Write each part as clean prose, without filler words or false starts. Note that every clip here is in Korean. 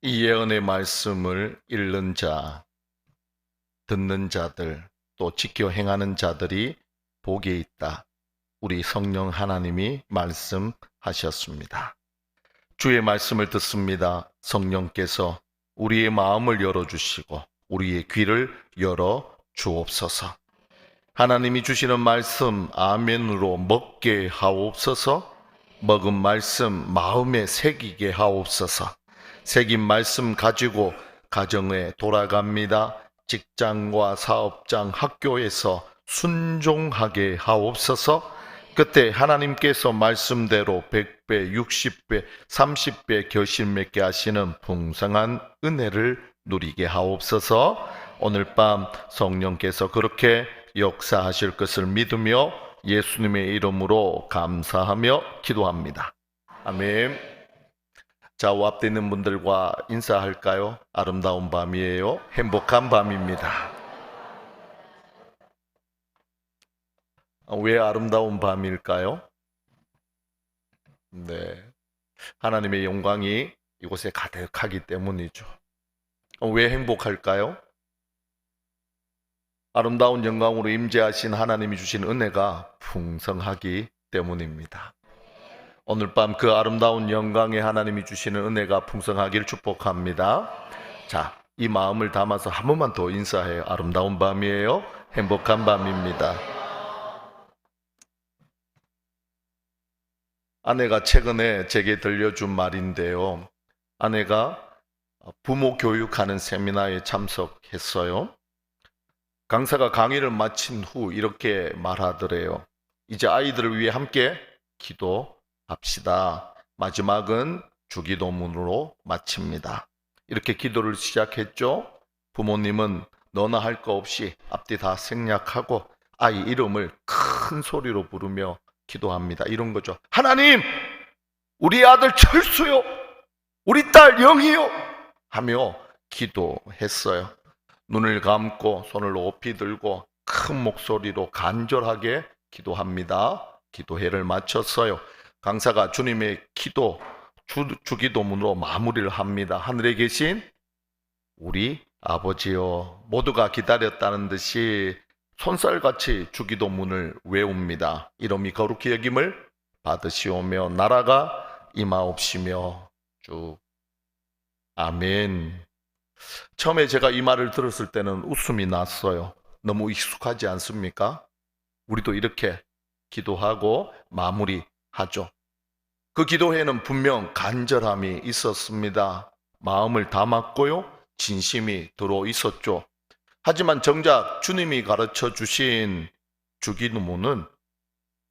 이 예언의 말씀을 읽는 자, 듣는 자들, 또 지켜 행하는 자들이 복이 있다. 우리 성령 하나님이 말씀하셨습니다. 주의 말씀을 듣습니다. 성령께서 우리의 마음을 열어주시고 우리의 귀를 열어 주옵소서. 하나님이 주시는 말씀 아멘으로 먹게 하옵소서. 먹은 말씀 마음에 새기게 하옵소서. 새긴 말씀 가지고 가정에 돌아갑니다. 직장과 사업장, 학교에서 순종하게 하옵소서. 그때 하나님께서 말씀대로 100배, 60배, 30배 결실 맺게 하시는 풍성한 은혜를 누리게 하옵소서. 오늘 밤 성령께서 그렇게 역사하실 것을 믿으며 예수님의 이름으로 감사하며 기도합니다. 아멘. 좌우 앞에 있는 분들과 인사할까요? 아름다운 밤이에요. 행복한 밤입니다. 왜 아름다운 밤일까요? 네. 하나님의 영광이 이곳에 가득하기 때문이죠. 왜 행복할까요? 아름다운 영광으로 임재하신 하나님이 주신 은혜가 풍성하기 때문입니다. 오늘 밤 그 아름다운 영광에 하나님이 주시는 은혜가 풍성하길 축복합니다. 자, 이 마음을 담아서 한 번만 더 인사해요. 아름다운 밤이에요. 행복한 밤입니다. 아내가 최근에 제게 들려준 말인데요. 아내가 부모 교육하는 세미나에 참석했어요. 강사가 강의를 마친 후 이렇게 말하더래요. 이제 아이들을 위해 함께 기도합시다. 마지막은 주기도문으로 마칩니다. 이렇게 기도를 시작했죠. 부모님은 너나 할 거 없이 앞뒤 다 생략하고 아이 이름을 큰 소리로 부르며 기도합니다. 이런 거죠. 하나님, 우리 아들 철수요, 우리 딸 영희요 하며 기도했어요. 눈을 감고 손을 높이 들고 큰 목소리로 간절하게 기도합니다. 기도회를 마쳤어요. 강사가 주님의 기도, 주기도문으로 마무리를 합니다. 하늘에 계신 우리 아버지여, 모두가 기다렸다는 듯이 손살같이 주기도문을 외웁니다. 이름이 거룩히 여김을 받으시오며 나라가 임하옵시며 쭉. 아멘. 처음에 제가 이 말을 들었을 때는 웃음이 났어요. 너무 익숙하지 않습니까? 우리도 이렇게 기도하고 마무리하죠. 그 기도회는 분명 간절함이 있었습니다. 마음을 담았고요. 진심이 들어 있었죠. 하지만 정작 주님이 가르쳐 주신 주기도문은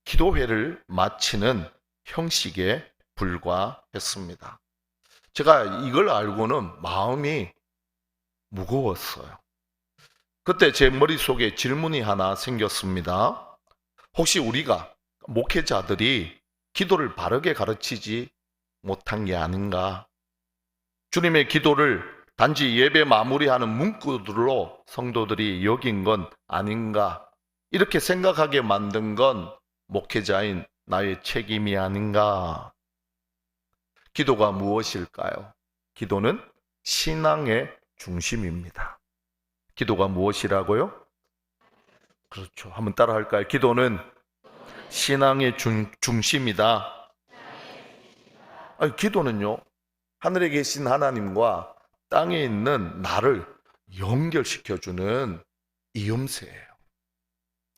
기도회를 마치는 형식에 불과했습니다. 제가 이걸 알고는 마음이 무거웠어요. 그때 제 머릿속에 질문이 하나 생겼습니다. 혹시 우리가 목회자들이 기도를 바르게 가르치지 못한 게 아닌가? 주님의 기도를 단지 예배 마무리하는 문구들로 성도들이 여긴 건 아닌가? 이렇게 생각하게 만든 건 목회자인 나의 책임이 아닌가? 기도가 무엇일까요? 기도는 신앙의 중심입니다. 기도가 무엇이라고요? 그렇죠. 한번 따라 할까요? 기도는 신앙의 중심이다. 아니, 기도는요, 하늘에 계신 하나님과 땅에 있는 나를 연결시켜주는 이음새예요.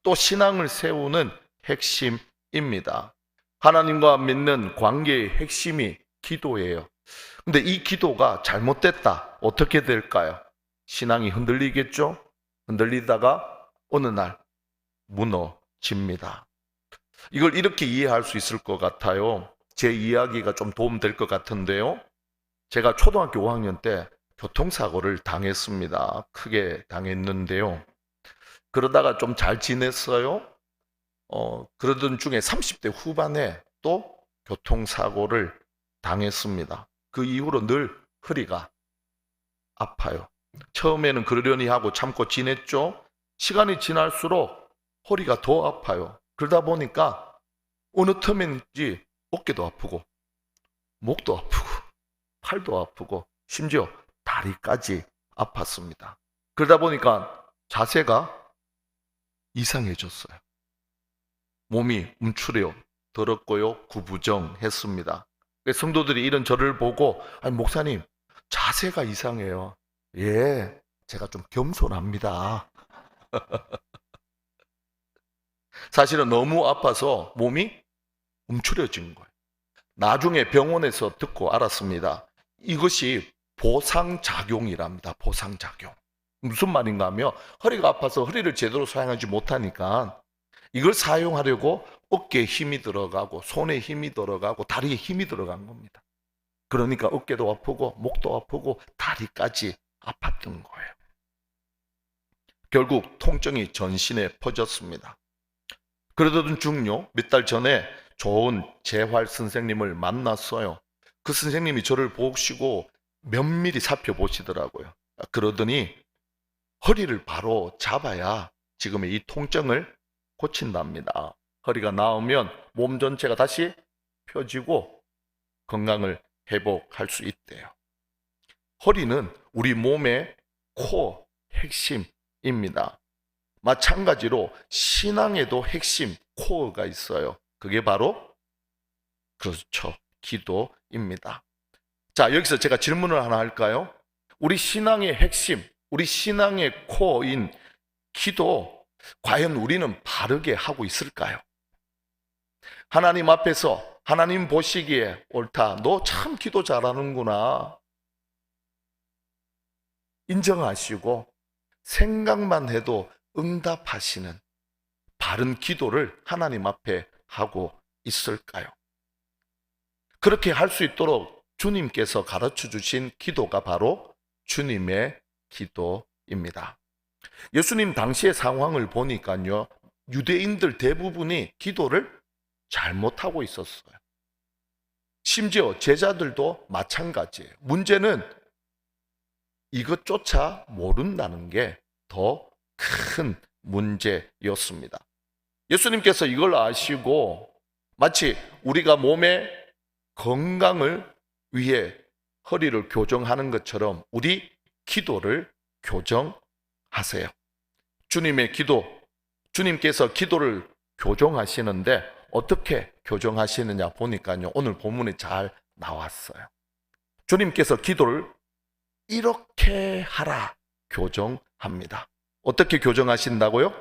또 신앙을 세우는 핵심입니다. 하나님과 믿는 관계의 핵심이 기도예요. 근데 이 기도가 잘못됐다. 어떻게 될까요? 신앙이 흔들리겠죠? 흔들리다가 어느 날 무너집니다. 이걸 이렇게 이해할 수 있을 것 같아요. 제 이야기가 좀 도움될 것 같은데요. 제가 초등학교 5학년 때 교통사고를 당했습니다. 크게 당했는데요. 그러다가 좀 잘 지냈어요. 그러던 중에 30대 후반에 또 교통사고를 당했습니다. 그 이후로 늘 허리가 아파요. 처음에는 그러려니 하고 참고 지냈죠. 시간이 지날수록 허리가 더 아파요. 그러다 보니까 어느 틈인지 어깨도 아프고 목도 아프고 팔도 아프고 심지어 다리까지 아팠습니다. 그러다 보니까 자세가 이상해졌어요. 몸이 움츠려 들었고요, 구부정했습니다. 성도들이 이런 저를 보고, 아니 목사님 자세가 이상해요. 예, 제가 좀 겸손합니다. 사실은 너무 아파서 몸이 움츠려진 거예요. 나중에 병원에서 듣고 알았습니다. 이것이 보상작용이랍니다. 보상작용. 무슨 말인가 하면 허리가 아파서 허리를 제대로 사용하지 못하니까 이걸 사용하려고 어깨에 힘이 들어가고 손에 힘이 들어가고 다리에 힘이 들어간 겁니다. 그러니까 어깨도 아프고 목도 아프고 다리까지 아팠던 거예요. 결국 통증이 전신에 퍼졌습니다. 그러던 중요 몇 달 전에 좋은 재활 선생님을 만났어요. 그 선생님이 저를 보시고 면밀히 살펴보시더라고요. 그러더니 허리를 바로 잡아야 지금의 이 통증을 고친답니다. 허리가 나으면 몸 전체가 다시 펴지고 건강을 회복할 수 있대요. 허리는 우리 몸의 코어, 핵심입니다. 마찬가지로 신앙에도 핵심, 코어가 있어요. 그게 바로 그렇죠, 기도입니다. 자, 여기서 제가 질문을 하나 할까요? 우리 신앙의 핵심, 우리 신앙의 코어인 기도, 과연 우리는 바르게 하고 있을까요? 하나님 앞에서 하나님 보시기에 옳다, 너 참 기도 잘하는구나 인정하시고 생각만 해도 응답하시는 바른 기도를 하나님 앞에 하고 있을까요? 그렇게 할 수 있도록 주님께서 가르쳐 주신 기도가 바로 주님의 기도입니다. 예수님 당시의 상황을 보니까요, 유대인들 대부분이 기도를 잘못하고 있었어요. 심지어 제자들도 마찬가지예요. 문제는 이것조차 모른다는 게 더 큰 문제였습니다. 예수님께서 이걸 아시고 마치 우리가 몸의 건강을 위해 허리를 교정하는 것처럼 우리 기도를 교정하세요. 주님의 기도, 주님께서 기도를 교정하시는데 어떻게 교정하시느냐 보니까요, 오늘 본문에 잘 나왔어요. 주님께서 기도를 이렇게 하라 교정합니다. 어떻게 교정하신다고요?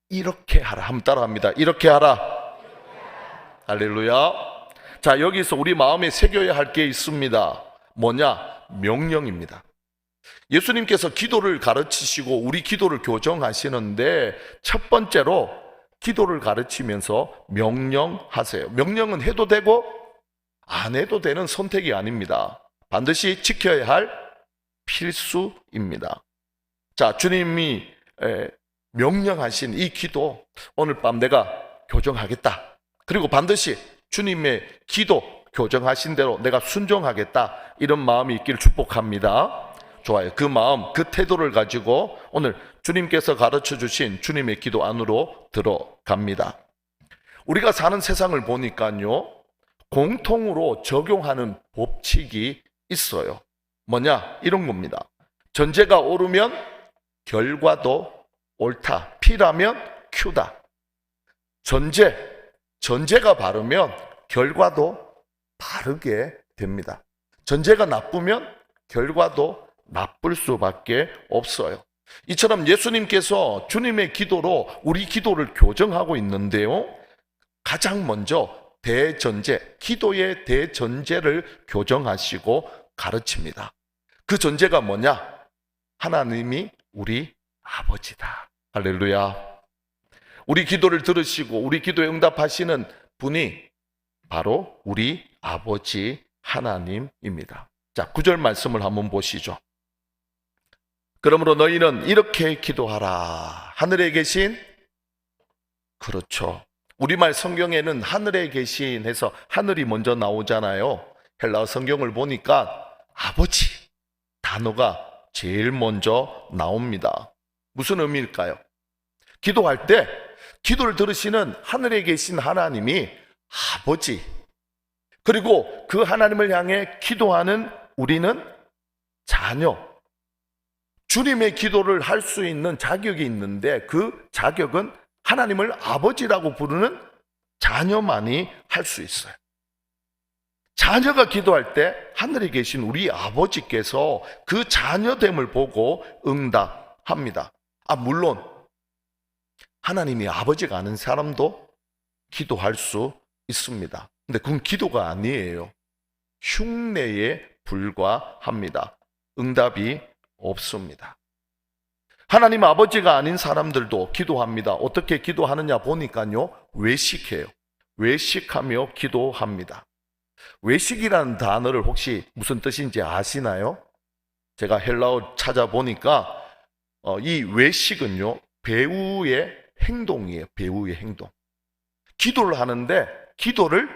이렇게 하라. 한번 따라합니다. 이렇게 하라. 할렐루야. 자, 여기서 우리 마음에 새겨야 할 게 있습니다. 뭐냐? 명령입니다. 예수님께서 기도를 가르치시고 우리 기도를 교정하시는데 첫 번째로 기도를 가르치면서 명령하세요. 명령은 해도 되고 안 해도 되는 선택이 아닙니다. 반드시 지켜야 할 필수입니다. 자, 주님이 명령하신 이 기도 오늘 밤 내가 교정하겠다. 그리고 반드시 주님의 기도 교정하신 대로 내가 순종하겠다. 이런 마음이 있기를 축복합니다. 좋아요. 그 마음, 그 태도를 가지고 오늘 주님께서 가르쳐 주신 주님의 기도 안으로 들어갑니다. 우리가 사는 세상을 보니까요, 공통으로 적용하는 법칙이 있어요. 뭐냐? 이런 겁니다. 전제가 옳으면 결과도 옳다. P라면 Q다. 전제가 바르면 결과도 바르게 됩니다. 전제가 나쁘면 결과도 나쁠 수밖에 없어요. 이처럼 예수님께서 주님의 기도로 우리 기도를 교정하고 있는데요, 가장 먼저 대전제, 기도의 대전제를 교정하시고 가르칩니다. 그 전제가 뭐냐? 하나님이 우리 아버지다. 할렐루야. 우리 기도를 들으시고 우리 기도에 응답하시는 분이 바로 우리 아버지 하나님입니다. 자, 9절 말씀을 한번 보시죠. 그러므로 너희는 이렇게 기도하라. 하늘에 계신, 그렇죠, 우리말 성경에는 하늘에 계신 해서 하늘이 먼저 나오잖아요. 헬라어 성경을 보니까 아버지 단어가 제일 먼저 나옵니다. 무슨 의미일까요? 기도할 때 기도를 들으시는 하늘에 계신 하나님이 아버지, 그리고 그 하나님을 향해 기도하는 우리는 자녀, 주님의 기도를 할 수 있는 자격이 있는데 그 자격은 하나님을 아버지라고 부르는 자녀만이 할 수 있어요. 자녀가 기도할 때 하늘에 계신 우리 아버지께서 그 자녀됨을 보고 응답합니다. 물론 하나님이 아버지가 아닌 사람도 기도할 수 있습니다. 근데 그건 기도가 아니에요. 흉내에 불과합니다. 응답이 없습니다. 하나님 아버지가 아닌 사람들도 기도합니다. 어떻게 기도하느냐 보니까요, 외식해요. 외식하며 기도합니다. 외식이라는 단어를 혹시 무슨 뜻인지 아시나요? 제가 헬라어 찾아보니까 이 외식은요, 배우의 행동이에요. 배우의 행동. 기도를 하는데 기도를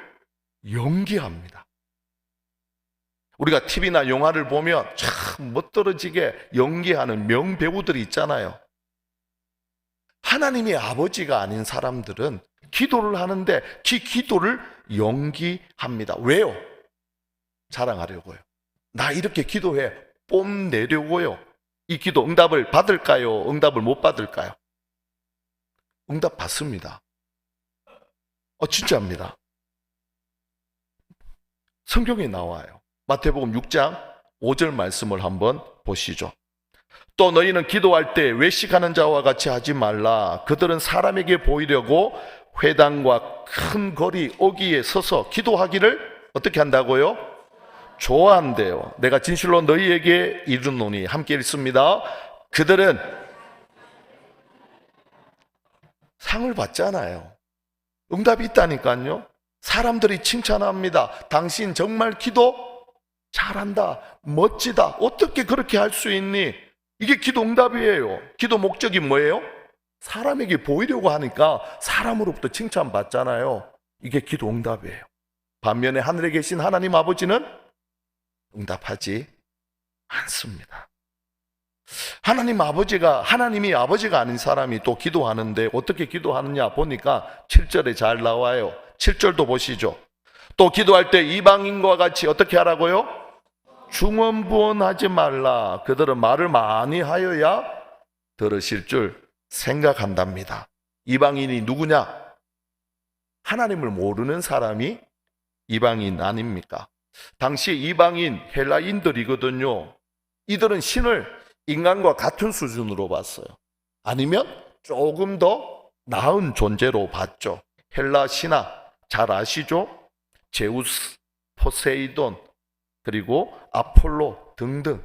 연기합니다. 우리가 TV나 영화를 보면 참 멋들어지게 연기하는 명배우들이 있잖아요. 하나님의 아버지가 아닌 사람들은 기도를 하는데 기도를 연기합니다. 왜요? 자랑하려고요. 나 이렇게 기도해 뽐내려고요. 이 기도 응답을 받을까요? 응답을 못 받을까요? 응답 받습니다. 진짜입니다. 성경에 나와요. 마태복음 6장 5절 말씀을 한번 보시죠. 또 너희는 기도할 때 외식하는 자와 같이 하지 말라. 그들은 사람에게 보이려고 회당과 큰 거리 어귀에 서서 기도하기를 어떻게 한다고요? 좋아한대요. 내가 진실로 너희에게 이르노니, 함께 읽습니다. 그들은 상을 받잖아요. 응답이 있다니까요. 사람들이 칭찬합니다. 당신 정말 기도 잘한다, 멋지다, 어떻게 그렇게 할 수 있니? 이게 기도 응답이에요. 기도 목적이 뭐예요? 사람에게 보이려고 하니까 사람으로부터 칭찬받잖아요. 이게 기도 응답이에요. 반면에 하늘에 계신 하나님 아버지는 응답하지 않습니다. 하나님이 아버지가 아닌 사람이 또 기도하는데 어떻게 기도하느냐 보니까 7절에 잘 나와요. 7절도 보시죠. 또 기도할 때 이방인과 같이 어떻게 하라고요? 중언부언하지 말라. 그들은 말을 많이 하여야 들으실 줄 생각한답니다. 이방인이 누구냐? 하나님을 모르는 사람이 이방인 아닙니까? 당시 이방인 헬라인들이거든요. 이들은 신을 인간과 같은 수준으로 봤어요. 아니면 조금 더 나은 존재로 봤죠. 헬라 신화 잘 아시죠? 제우스, 포세이돈, 그리고 아폴로 등등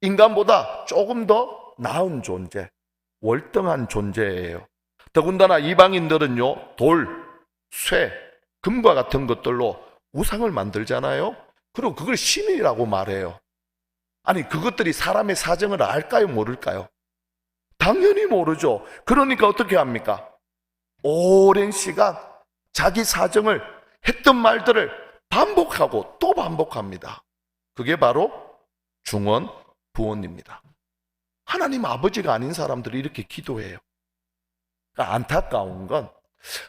인간보다 조금 더 나은 존재, 월등한 존재예요. 더군다나 이방인들은요, 돌, 쇠, 금과 같은 것들로 우상을 만들잖아요. 그리고 그걸 신이라고 말해요. 아니, 그것들이 사람의 사정을 알까요, 모를까요? 당연히 모르죠. 그러니까 어떻게 합니까? 오랜 시간 자기 사정을 했던 말들을 반복하고 또 반복합니다. 그게 바로 중언부언입니다. 하나님 아버지가 아닌 사람들이 이렇게 기도해요. 그러니까 안타까운 건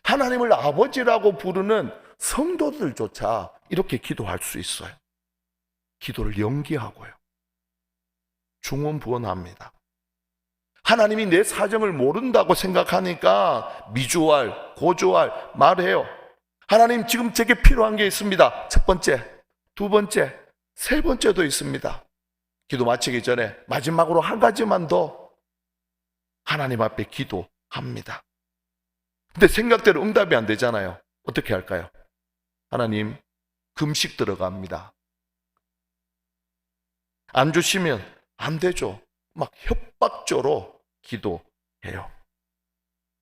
하나님을 아버지라고 부르는 성도들조차 이렇게 기도할 수 있어요. 기도를 연기하고요. 중언부언합니다. 하나님이 내 사정을 모른다고 생각하니까 미주알, 고주알 말해요. 하나님, 지금 제게 필요한 게 있습니다. 첫 번째, 두 번째, 세 번째도 있습니다. 기도 마치기 전에 마지막으로 한 가지만 더 하나님 앞에 기도합니다. 근데 생각대로 응답이 안 되잖아요. 어떻게 할까요? 하나님, 금식 들어갑니다. 안 주시면 안 되죠. 막 협박조로 기도해요.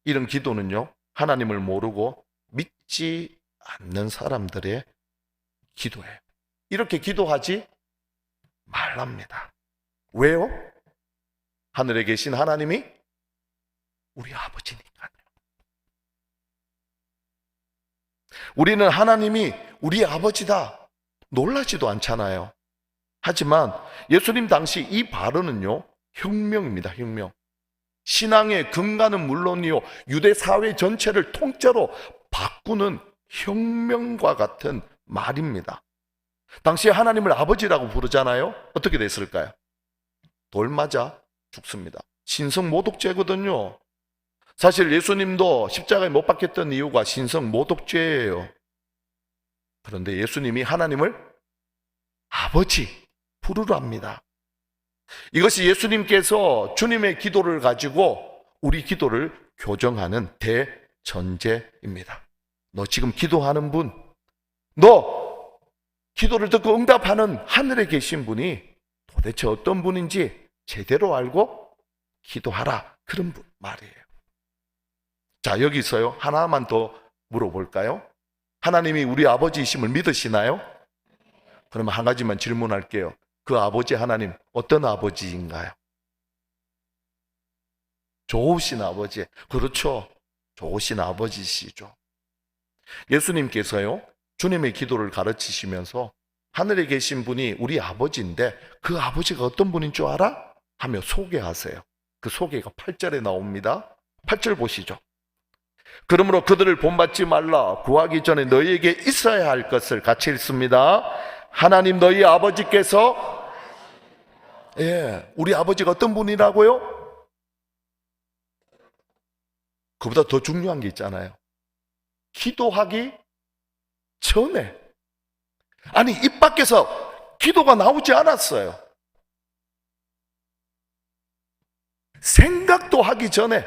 이런 기도는요, 하나님을 모르고 믿지 않는 사람들의 기도예요. 이렇게 기도하지 말랍니다. 왜요? 하늘에 계신 하나님이 우리 아버지니까요. 우리는 하나님이 우리 아버지다 놀라지도 않잖아요. 하지만 예수님 당시 이 발언은요, 혁명입니다. 혁명. 신앙의 근간은 물론이요, 유대 사회 전체를 통째로 바꾸는 혁명과 같은 말입니다. 당시에 하나님을 아버지라고 부르잖아요. 어떻게 됐을까요? 돌 맞아 죽습니다. 신성 모독죄거든요. 사실 예수님도 십자가에 못 박혔던 이유가 신성 모독죄예요. 그런데 예수님이 하나님을 아버지 부르랍니다. 이것이 예수님께서 주님의 기도를 가지고 우리 기도를 교정하는 대전제입니다. 너 지금 기도하는 분, 너 기도를 듣고 응답하는 하늘에 계신 분이 도대체 어떤 분인지 제대로 알고 기도하라, 그런 분 말이에요. 자, 여기서요 하나만 더 물어볼까요? 하나님이 우리 아버지이심을 믿으시나요? 그러면 한 가지만 질문할게요. 그 아버지 하나님 어떤 아버지인가요? 좋으신 아버지. 그렇죠. 좋으신 아버지시죠. 예수님께서요 주님의 기도를 가르치시면서 하늘에 계신 분이 우리 아버지인데 그 아버지가 어떤 분인 줄 알아? 하며 소개하세요. 그 소개가 8절에 나옵니다. 8절 보시죠. 그러므로 그들을 본받지 말라. 구하기 전에 너희에게 있어야 할 것을 같이 읽습니다. 하나님 너희 아버지께서, 우리 아버지가 어떤 분이라고요? 그보다 더 중요한 게 있잖아요. 기도하기 전에, 아니 입 밖에서 기도가 나오지 않았어요. 생각도 하기 전에,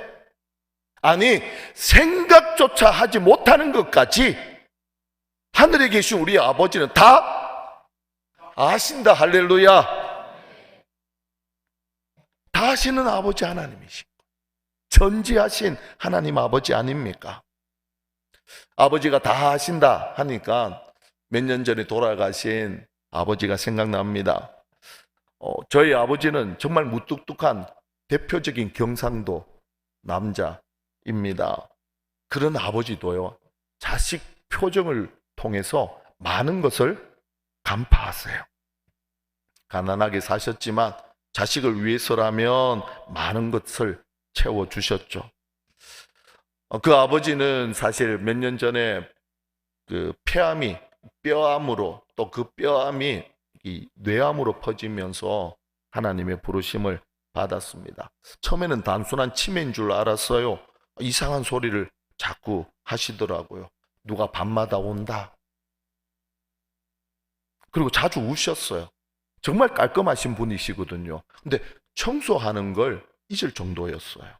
아니 생각조차 하지 못하는 것까지 하늘에 계신 우리 아버지는 다 아신다. 할렐루야. 다 아시는 아버지 하나님이시고 전지하신 하나님 아버지 아닙니까? 아버지가 다 아신다 하니까 몇 년 전에 돌아가신 아버지가 생각납니다. 저희 아버지는 정말 무뚝뚝한 대표적인 경상도 남자입니다. 그런 아버지도요 자식 표정을 통해서 많은 것을 간파하세요. 가난하게 사셨지만 자식을 위해서라면 많은 것을 채워주셨죠. 그 아버지는 사실 몇 년 전에 그 폐암이 뼈암으로, 또 그 뼈암이 이 뇌암으로 퍼지면서 하나님의 부르심을 받았습니다. 처음에는 단순한 치매인 줄 알았어요. 이상한 소리를 자꾸 하시더라고요. 누가 밤마다 온다. 그리고 자주 우셨어요. 정말 깔끔하신 분이시거든요. 근데 청소하는 걸 잊을 정도였어요.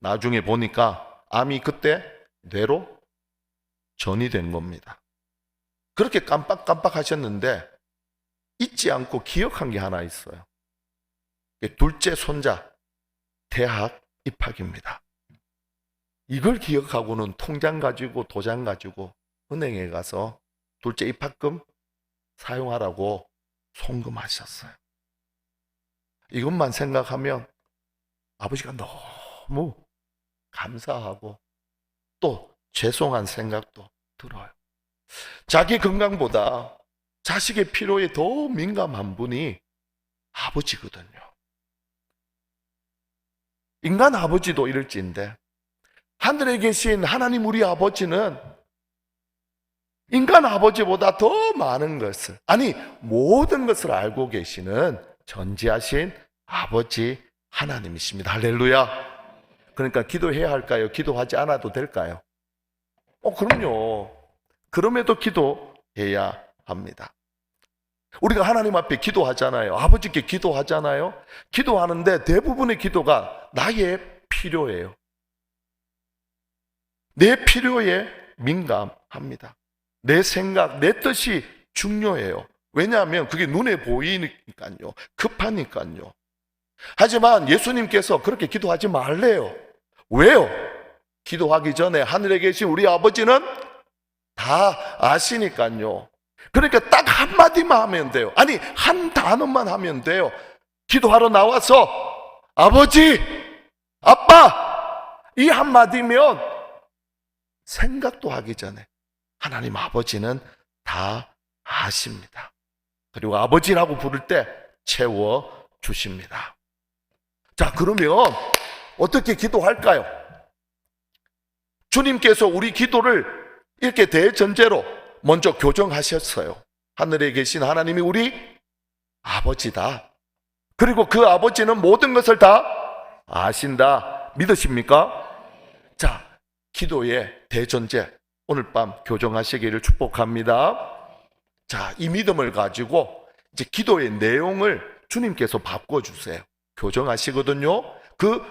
나중에 보니까 암이 그때 뇌로 전이 된 겁니다. 그렇게 깜빡깜빡 하셨는데 잊지 않고 기억한 게 하나 있어요. 둘째 손자 대학 입학입니다. 이걸 기억하고는 통장 가지고 도장 가지고 은행에 가서 둘째 입학금 사용하라고 송금하셨어요. 이것만 생각하면 아버지가 너무 감사하고 또 죄송한 생각도 들어요. 자기 건강보다 자식의 필요에 더 민감한 분이 아버지거든요. 인간 아버지도 이럴지인데 하늘에 계신 하나님 우리 아버지는 인간 아버지보다 더 많은 것을, 아니 모든 것을 알고 계시는 전지하신 아버지 하나님이십니다. 할렐루야. 그러니까 기도해야 할까요? 기도하지 않아도 될까요? 그럼요. 그럼에도 기도해야 합니다. 우리가 하나님 앞에 기도하잖아요. 아버지께 기도하잖아요. 기도하는데 대부분의 기도가 나의 필요예요. 내 필요에 민감합니다. 내 생각, 내 뜻이 중요해요. 왜냐하면 그게 눈에 보이니까요. 급하니까요. 하지만 예수님께서 그렇게 기도하지 말래요. 왜요? 기도하기 전에 하늘에 계신 우리 아버지는 다 아시니까요. 그러니까 딱 한마디만 하면 돼요. 아니 한 단어만 하면 돼요. 기도하러 나와서 아버지, 아빠, 이 한마디면 생각도 하기 전에 하나님 아버지는 다 아십니다. 그리고 아버지라고 부를 때 채워주십니다. 자, 그러면 어떻게 기도할까요? 주님께서 우리 기도를 이렇게 대전제로 먼저 교정하셨어요. 하늘에 계신 하나님이 우리 아버지다. 그리고 그 아버지는 모든 것을 다 아신다. 믿으십니까? 자, 기도의 대전제 오늘 밤 교정하시기를 축복합니다. 자, 이 믿음을 가지고 이제 기도의 내용을 주님께서 바꿔주세요. 교정하시거든요. 그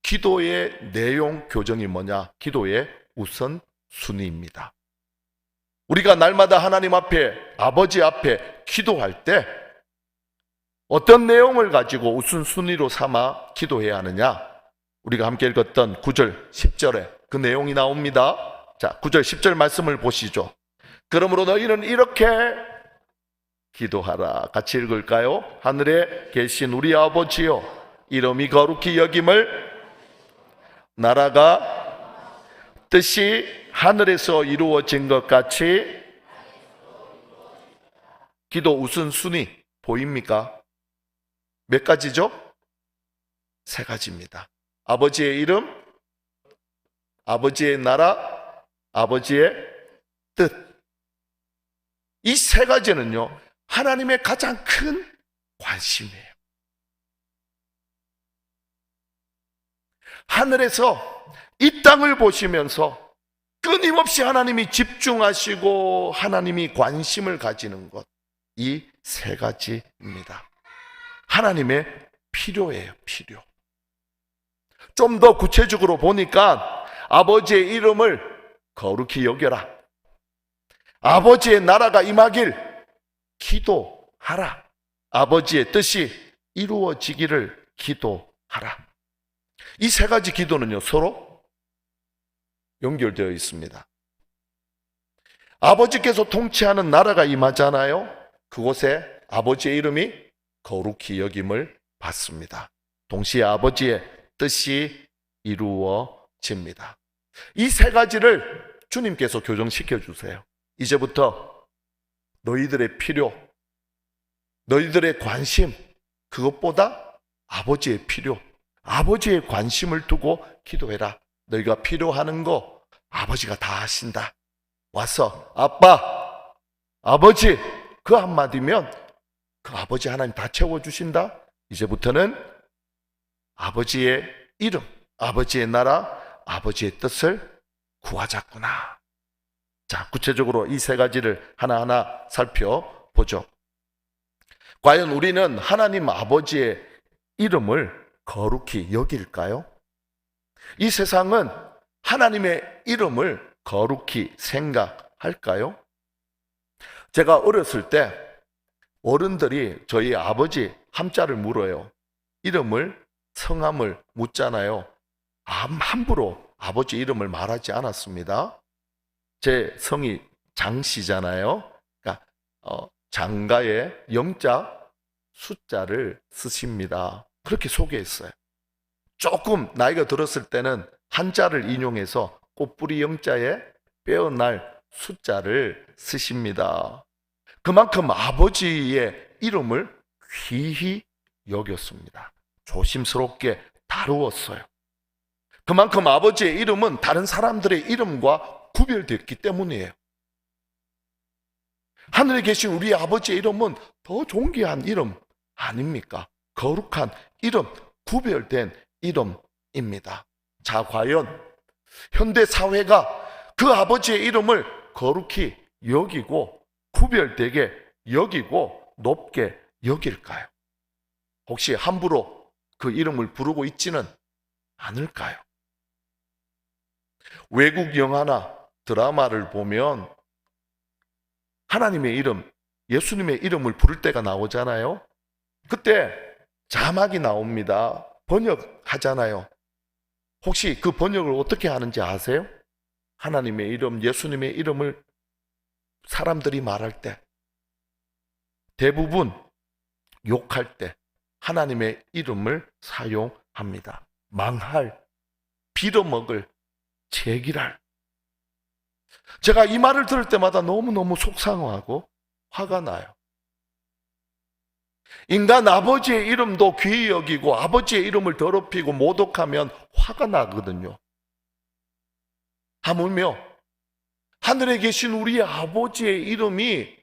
기도의 내용 교정이 뭐냐? 기도의 우선순위입니다. 우리가 날마다 하나님 앞에, 아버지 앞에 기도할 때 어떤 내용을 가지고 우선순위로 삼아 기도해야 하느냐? 우리가 함께 읽었던 9절, 10절에 그 내용이 나옵니다. 자, 9절, 10절 말씀을 보시죠. 그러므로 너희는 이렇게 기도하라. 같이 읽을까요? 하늘에 계신 우리 아버지여, 이름이 거룩히 여김을, 나라가 뜻이 하늘에서 이루어진 것 같이. 기도 우선순위 보입니까? 몇 가지죠? 3가지입니다. 아버지의 이름, 아버지의 나라, 아버지의 뜻. 이 3가지는요, 하나님의 가장 큰 관심이에요. 하늘에서 이 땅을 보시면서 끊임없이 하나님이 집중하시고 하나님이 관심을 가지는 것, 이 3가지입니다. 하나님의 필요예요, 필요. 좀 더 구체적으로 보니까 아버지의 이름을 거룩히 여겨라. 아버지의 나라가 임하길 기도하라. 아버지의 뜻이 이루어지기를 기도하라. 이 3가지 기도는요, 서로 연결되어 있습니다. 아버지께서 통치하는 나라가 임하잖아요. 그곳에 아버지의 이름이 거룩히 여김을 받습니다. 동시에 아버지의 뜻이 이루어집니다. 이 3가지를 주님께서 교정시켜 주세요. 이제부터 너희들의 필요, 너희들의 관심, 그것보다 아버지의 필요, 아버지의 관심을 두고 기도해라. 너희가 필요하는 거 아버지가 다 하신다. 와서 아빠, 아버지, 그 한마디면 그 아버지 하나님 다 채워주신다. 이제부터는 아버지의 이름, 아버지의 나라, 아버지의 뜻을 구하자꾸나. 자, 구체적으로 이 3가지를 하나하나 살펴보죠. 과연 우리는 하나님 아버지의 이름을 거룩히 여길까요? 이 세상은 하나님의 이름을 거룩히 생각할까요? 제가 어렸을 때 어른들이 저희 아버지 함자를 물어요. 이름을, 성함을 묻잖아요. 함부로 아버지 이름을 말하지 않았습니다. 제 성이 장씨잖아요. 그러니까 장가의 영자 숫자를 쓰십니다. 그렇게 소개했어요. 조금 나이가 들었을 때는 한자를 인용해서 꽃뿌리 영자에 빼어날 숫자를 쓰십니다. 그만큼 아버지의 이름을 귀히 여겼습니다. 조심스럽게 다루었어요. 그만큼 아버지의 이름은 다른 사람들의 이름과 구별됐기 때문이에요. 하늘에 계신 우리 아버지의 이름은 더 존귀한 이름 아닙니까? 거룩한 이름, 구별된 이름입니다. 자, 과연 현대 사회가 그 아버지의 이름을 거룩히 여기고 구별되게 여기고 높게 여길까요? 혹시 함부로 그 이름을 부르고 있지는 않을까요? 외국 영화나 드라마를 보면 하나님의 이름, 예수님의 이름을 부를 때가 나오잖아요. 그때 자막이 나옵니다. 번역하잖아요. 혹시 그 번역을 어떻게 하는지 아세요? 하나님의 이름, 예수님의 이름을 사람들이 말할 때 대부분 욕할 때 하나님의 이름을 사용합니다. 망할, 빌어먹을, 제기랄. 제가 이 말을 들을 때마다 너무너무 속상하고 화가 나요. 인간 아버지의 이름도 귀히 여기고 아버지의 이름을 더럽히고 모독하면 화가 나거든요. 하물며 하늘에 계신 우리 아버지의 이름이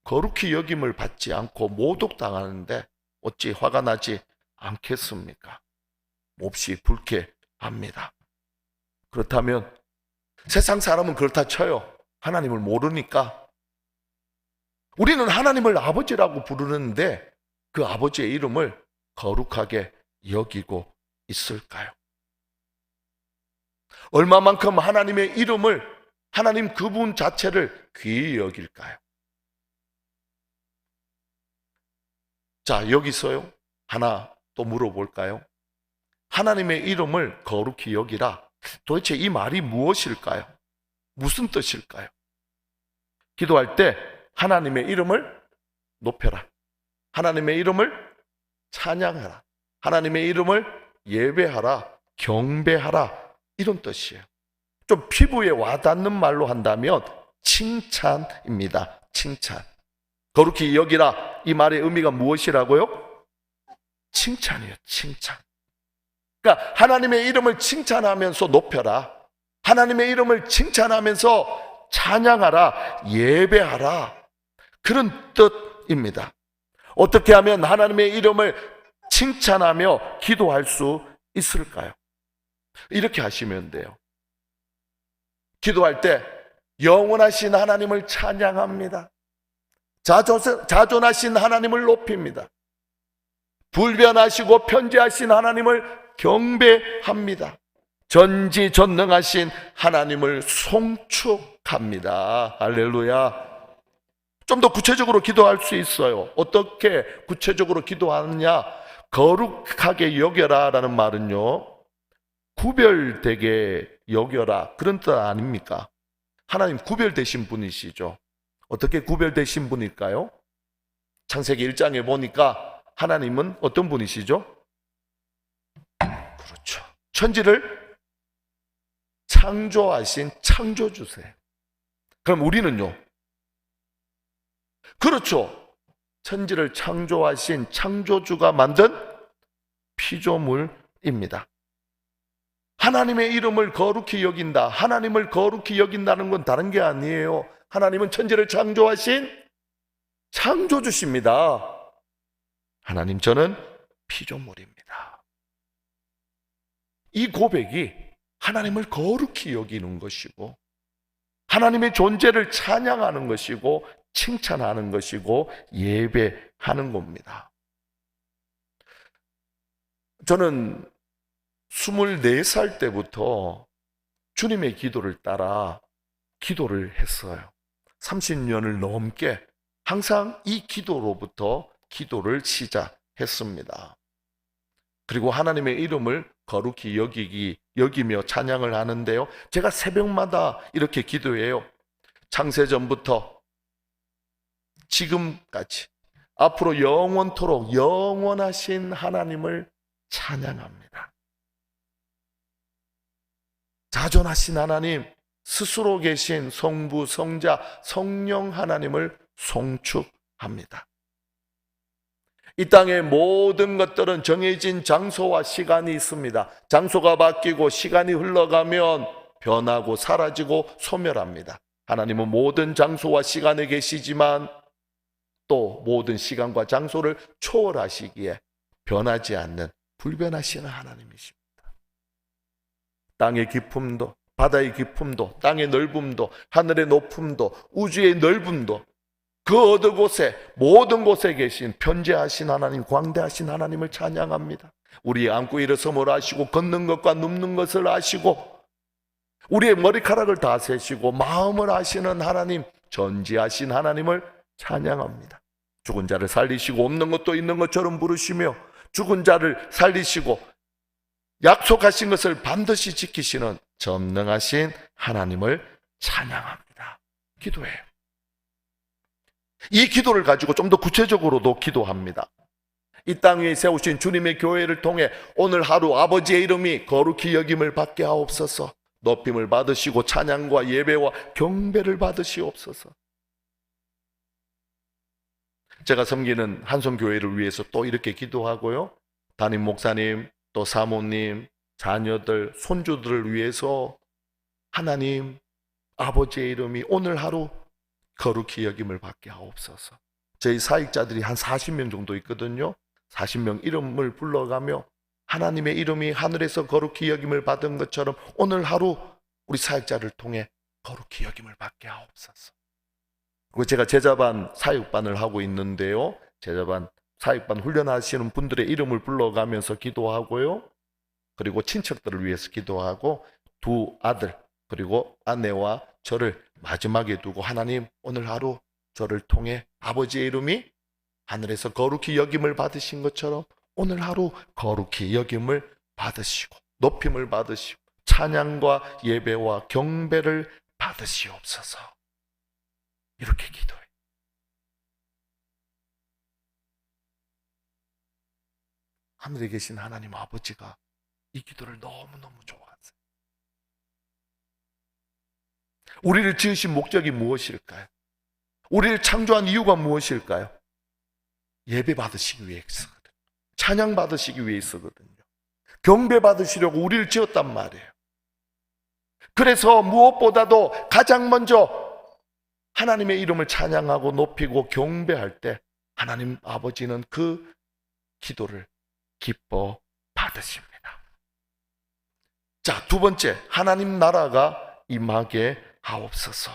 거룩히 여김을 받지 않고 모독당하는데 어찌 화가 나지 않겠습니까? 몹시 불쾌합니다. 그렇다면 세상 사람은 그렇다 쳐요. 하나님을 모르니까. 우리는 하나님을 아버지라고 부르는데 그 아버지의 이름을 거룩하게 여기고 있을까요? 얼마만큼 하나님의 이름을, 하나님 그분 자체를 귀히 여길까요? 자, 여기서요 하나 또 물어볼까요? 하나님의 이름을 거룩히 여기라. 도대체 이 말이 무엇일까요? 무슨 뜻일까요? 기도할 때 하나님의 이름을 높여라. 하나님의 이름을 찬양하라. 하나님의 이름을 예배하라. 경배하라. 이런 뜻이에요. 좀 피부에 와닿는 말로 한다면 칭찬입니다. 칭찬. 거룩히 여기라. 이 말의 의미가 무엇이라고요? 칭찬이에요. 칭찬. 그러니까 하나님의 이름을 칭찬하면서 높여라. 하나님의 이름을 칭찬하면서 찬양하라. 예배하라. 그런 뜻입니다. 어떻게 하면 하나님의 이름을 칭찬하며 기도할 수 있을까요? 이렇게 하시면 돼요. 기도할 때 영원하신 하나님을 찬양합니다. 자존하신 하나님을 높입니다. 불변하시고 편지하신 하나님을 경배합니다. 전지전능하신 하나님을 송축합니다. 할렐루야. 좀 더 구체적으로 기도할 수 있어요. 어떻게 구체적으로 기도하느냐? 거룩하게 여겨라 라는 말은요, 구별되게 여겨라, 그런 뜻 아닙니까? 하나님 구별되신 분이시죠. 어떻게 구별되신 분일까요? 창세기 1장에 보니까 하나님은 어떤 분이시죠? 그렇죠. 천지를 창조하신 창조주세요. 그럼 우리는요? 그렇죠. 천지를 창조하신 창조주가 만든 피조물입니다. 하나님의 이름을 거룩히 여긴다. 하나님을 거룩히 여긴다는 건 다른 게 아니에요. 하나님은 천지를 창조하신 창조주십니다. 하나님, 저는 피조물입니다. 이 고백이 하나님을 거룩히 여기는 것이고, 하나님의 존재를 찬양하는 것이고, 칭찬하는 것이고, 예배하는 겁니다. 저는 24살 때부터 주님의 기도를 따라 기도를 했어요. 30년을 넘게 항상 이 기도로부터 기도를 시작했습니다. 그리고 하나님의 이름을 거룩히 여기며 찬양을 하는데요, 제가 새벽마다 이렇게 기도해요. 창세전부터 지금까지 앞으로 영원토록 영원하신 하나님을 찬양합니다. 자존하신 하나님, 스스로 계신 성부, 성자, 성령 하나님을 송축합니다. 이 땅의 모든 것들은 정해진 장소와 시간이 있습니다. 장소가 바뀌고 시간이 흘러가면 변하고 사라지고 소멸합니다. 하나님은 모든 장소와 시간에 계시지만 또 모든 시간과 장소를 초월하시기에 변하지 않는 불변하시는 하나님이십니다. 땅의 깊음도, 바다의 깊음도, 땅의 넓음도, 하늘의 높음도, 우주의 넓음도, 그 어느 곳에, 모든 곳에 계신 편재하신 하나님, 광대하신 하나님을 찬양합니다. 우리 앉고 일어섬을 아시고, 걷는 것과 눕는 것을 아시고, 우리의 머리카락을 다 세시고 마음을 아시는 하나님, 전지하신 하나님을 찬양합니다. 죽은 자를 살리시고 없는 것도 있는 것처럼 부르시며, 죽은 자를 살리시고 약속하신 것을 반드시 지키시는 전능하신 하나님을 찬양합니다. 기도해요. 이 기도를 가지고 좀 더 구체적으로도 기도합니다. 이 땅 위에 세우신 주님의 교회를 통해 오늘 하루 아버지의 이름이 거룩히 여김을 받게 하옵소서. 높임을 받으시고 찬양과 예배와 경배를 받으시옵소서. 제가 섬기는 한송교회를 위해서 또 이렇게 기도하고요, 담임 목사님, 또 사모님, 자녀들, 손주들을 위해서 하나님 아버지의 이름이 오늘 하루 거룩히 여김을 받게 하옵소서. 저희 사역자들이 한 40명 정도 있거든요. 40명 이름을 불러가며 하나님의 이름이 하늘에서 거룩히 여김을 받은 것처럼 오늘 하루 우리 사역자를 통해 거룩히 여김을 받게 하옵소서. 그리고 제가 제자반 사역반을 하고 있는데요. 제자반 사역반 훈련하시는 분들의 이름을 불러가면서 기도하고요. 그리고 친척들을 위해서 기도하고 두 아들 그리고 아내와 저를 마지막에 두고 하나님 오늘 하루 저를 통해 아버지의 이름이 하늘에서 거룩히 여김을 받으신 것처럼 오늘 하루 거룩히 여김을 받으시고 높임을 받으시고 찬양과 예배와 경배를 받으시옵소서. 이렇게 기도해. 하늘에 계신 하나님 아버지가 이 기도를 너무너무 좋아하세요. 우리를 지으신 목적이 무엇일까요? 우리를 창조한 이유가 무엇일까요? 예배 받으시기 위해서거든요. 찬양 받으시기 위해서거든요. 경배 받으시려고 우리를 지었단 말이에요. 그래서 무엇보다도 가장 먼저 하나님의 이름을 찬양하고 높이고 경배할 때 하나님 아버지는 그 기도를 기뻐 받으십니다. 자, 두 번째, 하나님 나라가 임하게 하옵소서.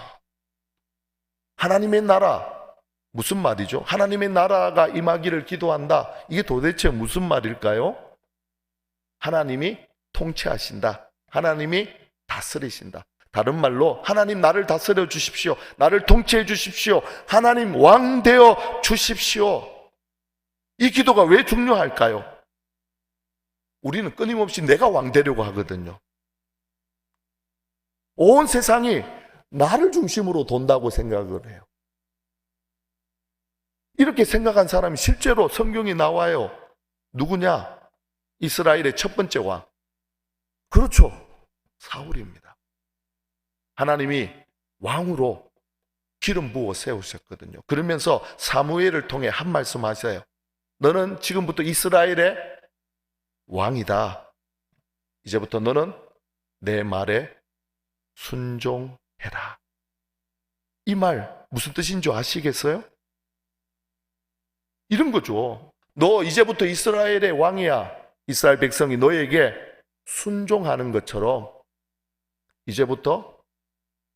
하나님의 나라, 무슨 말이죠? 하나님의 나라가 임하기를 기도한다. 이게 도대체 무슨 말일까요? 하나님이 통치하신다. 하나님이 다스리신다. 다른 말로 하나님 나를 다스려 주십시오. 나를 통치해 주십시오. 하나님 왕 되어 주십시오. 이 기도가 왜 중요할까요? 우리는 끊임없이 내가 왕 되려고 하거든요. 온 세상이 나를 중심으로 돈다고 생각을 해요. 이렇게 생각한 사람이 실제로 성경에 나와요. 누구냐? 이스라엘의 첫 번째 왕. 그렇죠. 사울입니다. 하나님이 왕으로 기름 부어 세우셨거든요. 그러면서 사무엘을 통해 한 말씀 하세요. 너는 지금부터 이스라엘의 왕이다. 이제부터 너는 내 말에 순종해라. 이 말 무슨 뜻인 줄 아시겠어요? 이런 거죠. 너 이제부터 이스라엘의 왕이야. 이스라엘 백성이 너에게 순종하는 것처럼 이제부터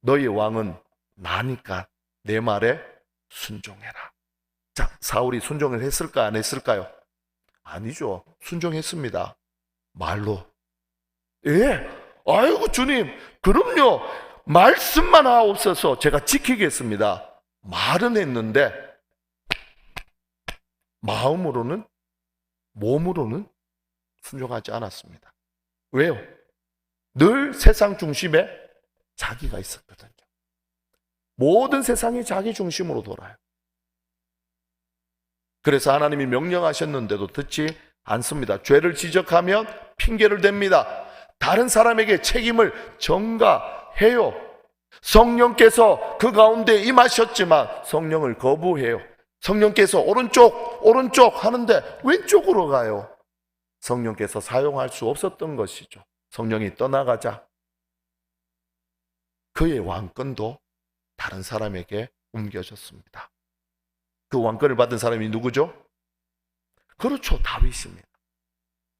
너의 왕은 나니까 내 말에 순종해라. 자, 사울이 순종을 했을까 안 했을까요? 아니죠. 순종했습니다. 말로. 예, 아이고 주님, 그럼요. 말씀만 하옵소서 제가 지키겠습니다. 말은 했는데 마음으로는, 몸으로는 순종하지 않았습니다. 왜요? 늘 세상 중심에 자기가 있었거든요. 모든 세상이 자기 중심으로 돌아요. 그래서 하나님이 명령하셨는데도 듣지 않습니다. 죄를 지적하면 핑계를 댑니다. 다른 사람에게 책임을 전가해요. 성령께서 그 가운데 임하셨지만 성령을 거부해요. 성령께서 오른쪽 하는데 왼쪽으로 가요. 성령께서 사용할 수 없었던 것이죠. 성령이 떠나가자 그의 왕권도 다른 사람에게 옮겨졌습니다. 그 왕권을 받은 사람이 누구죠? 그렇죠, 다윗입니다.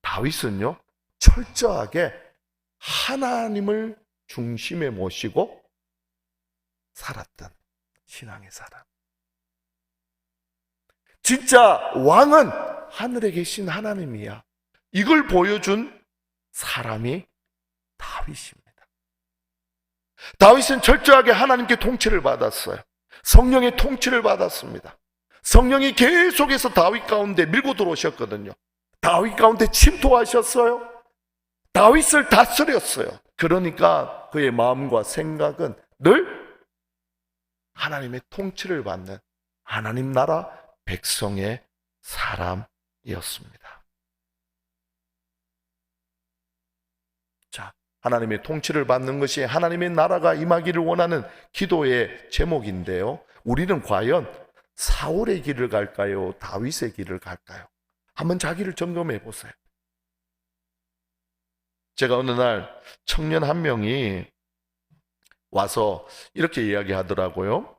다윗은요, 철저하게 하나님을 중심에 모시고 살았던 신앙의 사람. 진짜 왕은 하늘에 계신 하나님이야. 이걸 보여준 사람이 다윗입니다. 다윗은 철저하게 하나님께 통치를 받았어요. 성령의 통치를 받았습니다. 성령이 계속해서 다윗 가운데 밀고 들어오셨거든요. 다윗 가운데 침투하셨어요. 다윗을 다스렸어요. 그러니까 그의 마음과 생각은 늘 하나님의 통치를 받는 하나님 나라 백성의 사람이었습니다. 자, 하나님의 통치를 받는 것이 하나님의 나라가 임하기를 원하는 기도의 제목인데요. 우리는 과연 사울의 길을 갈까요? 다윗의 길을 갈까요? 한번 자기를 점검해 보세요. 제가 어느 날 청년 한 명이 와서 이렇게 이야기하더라고요.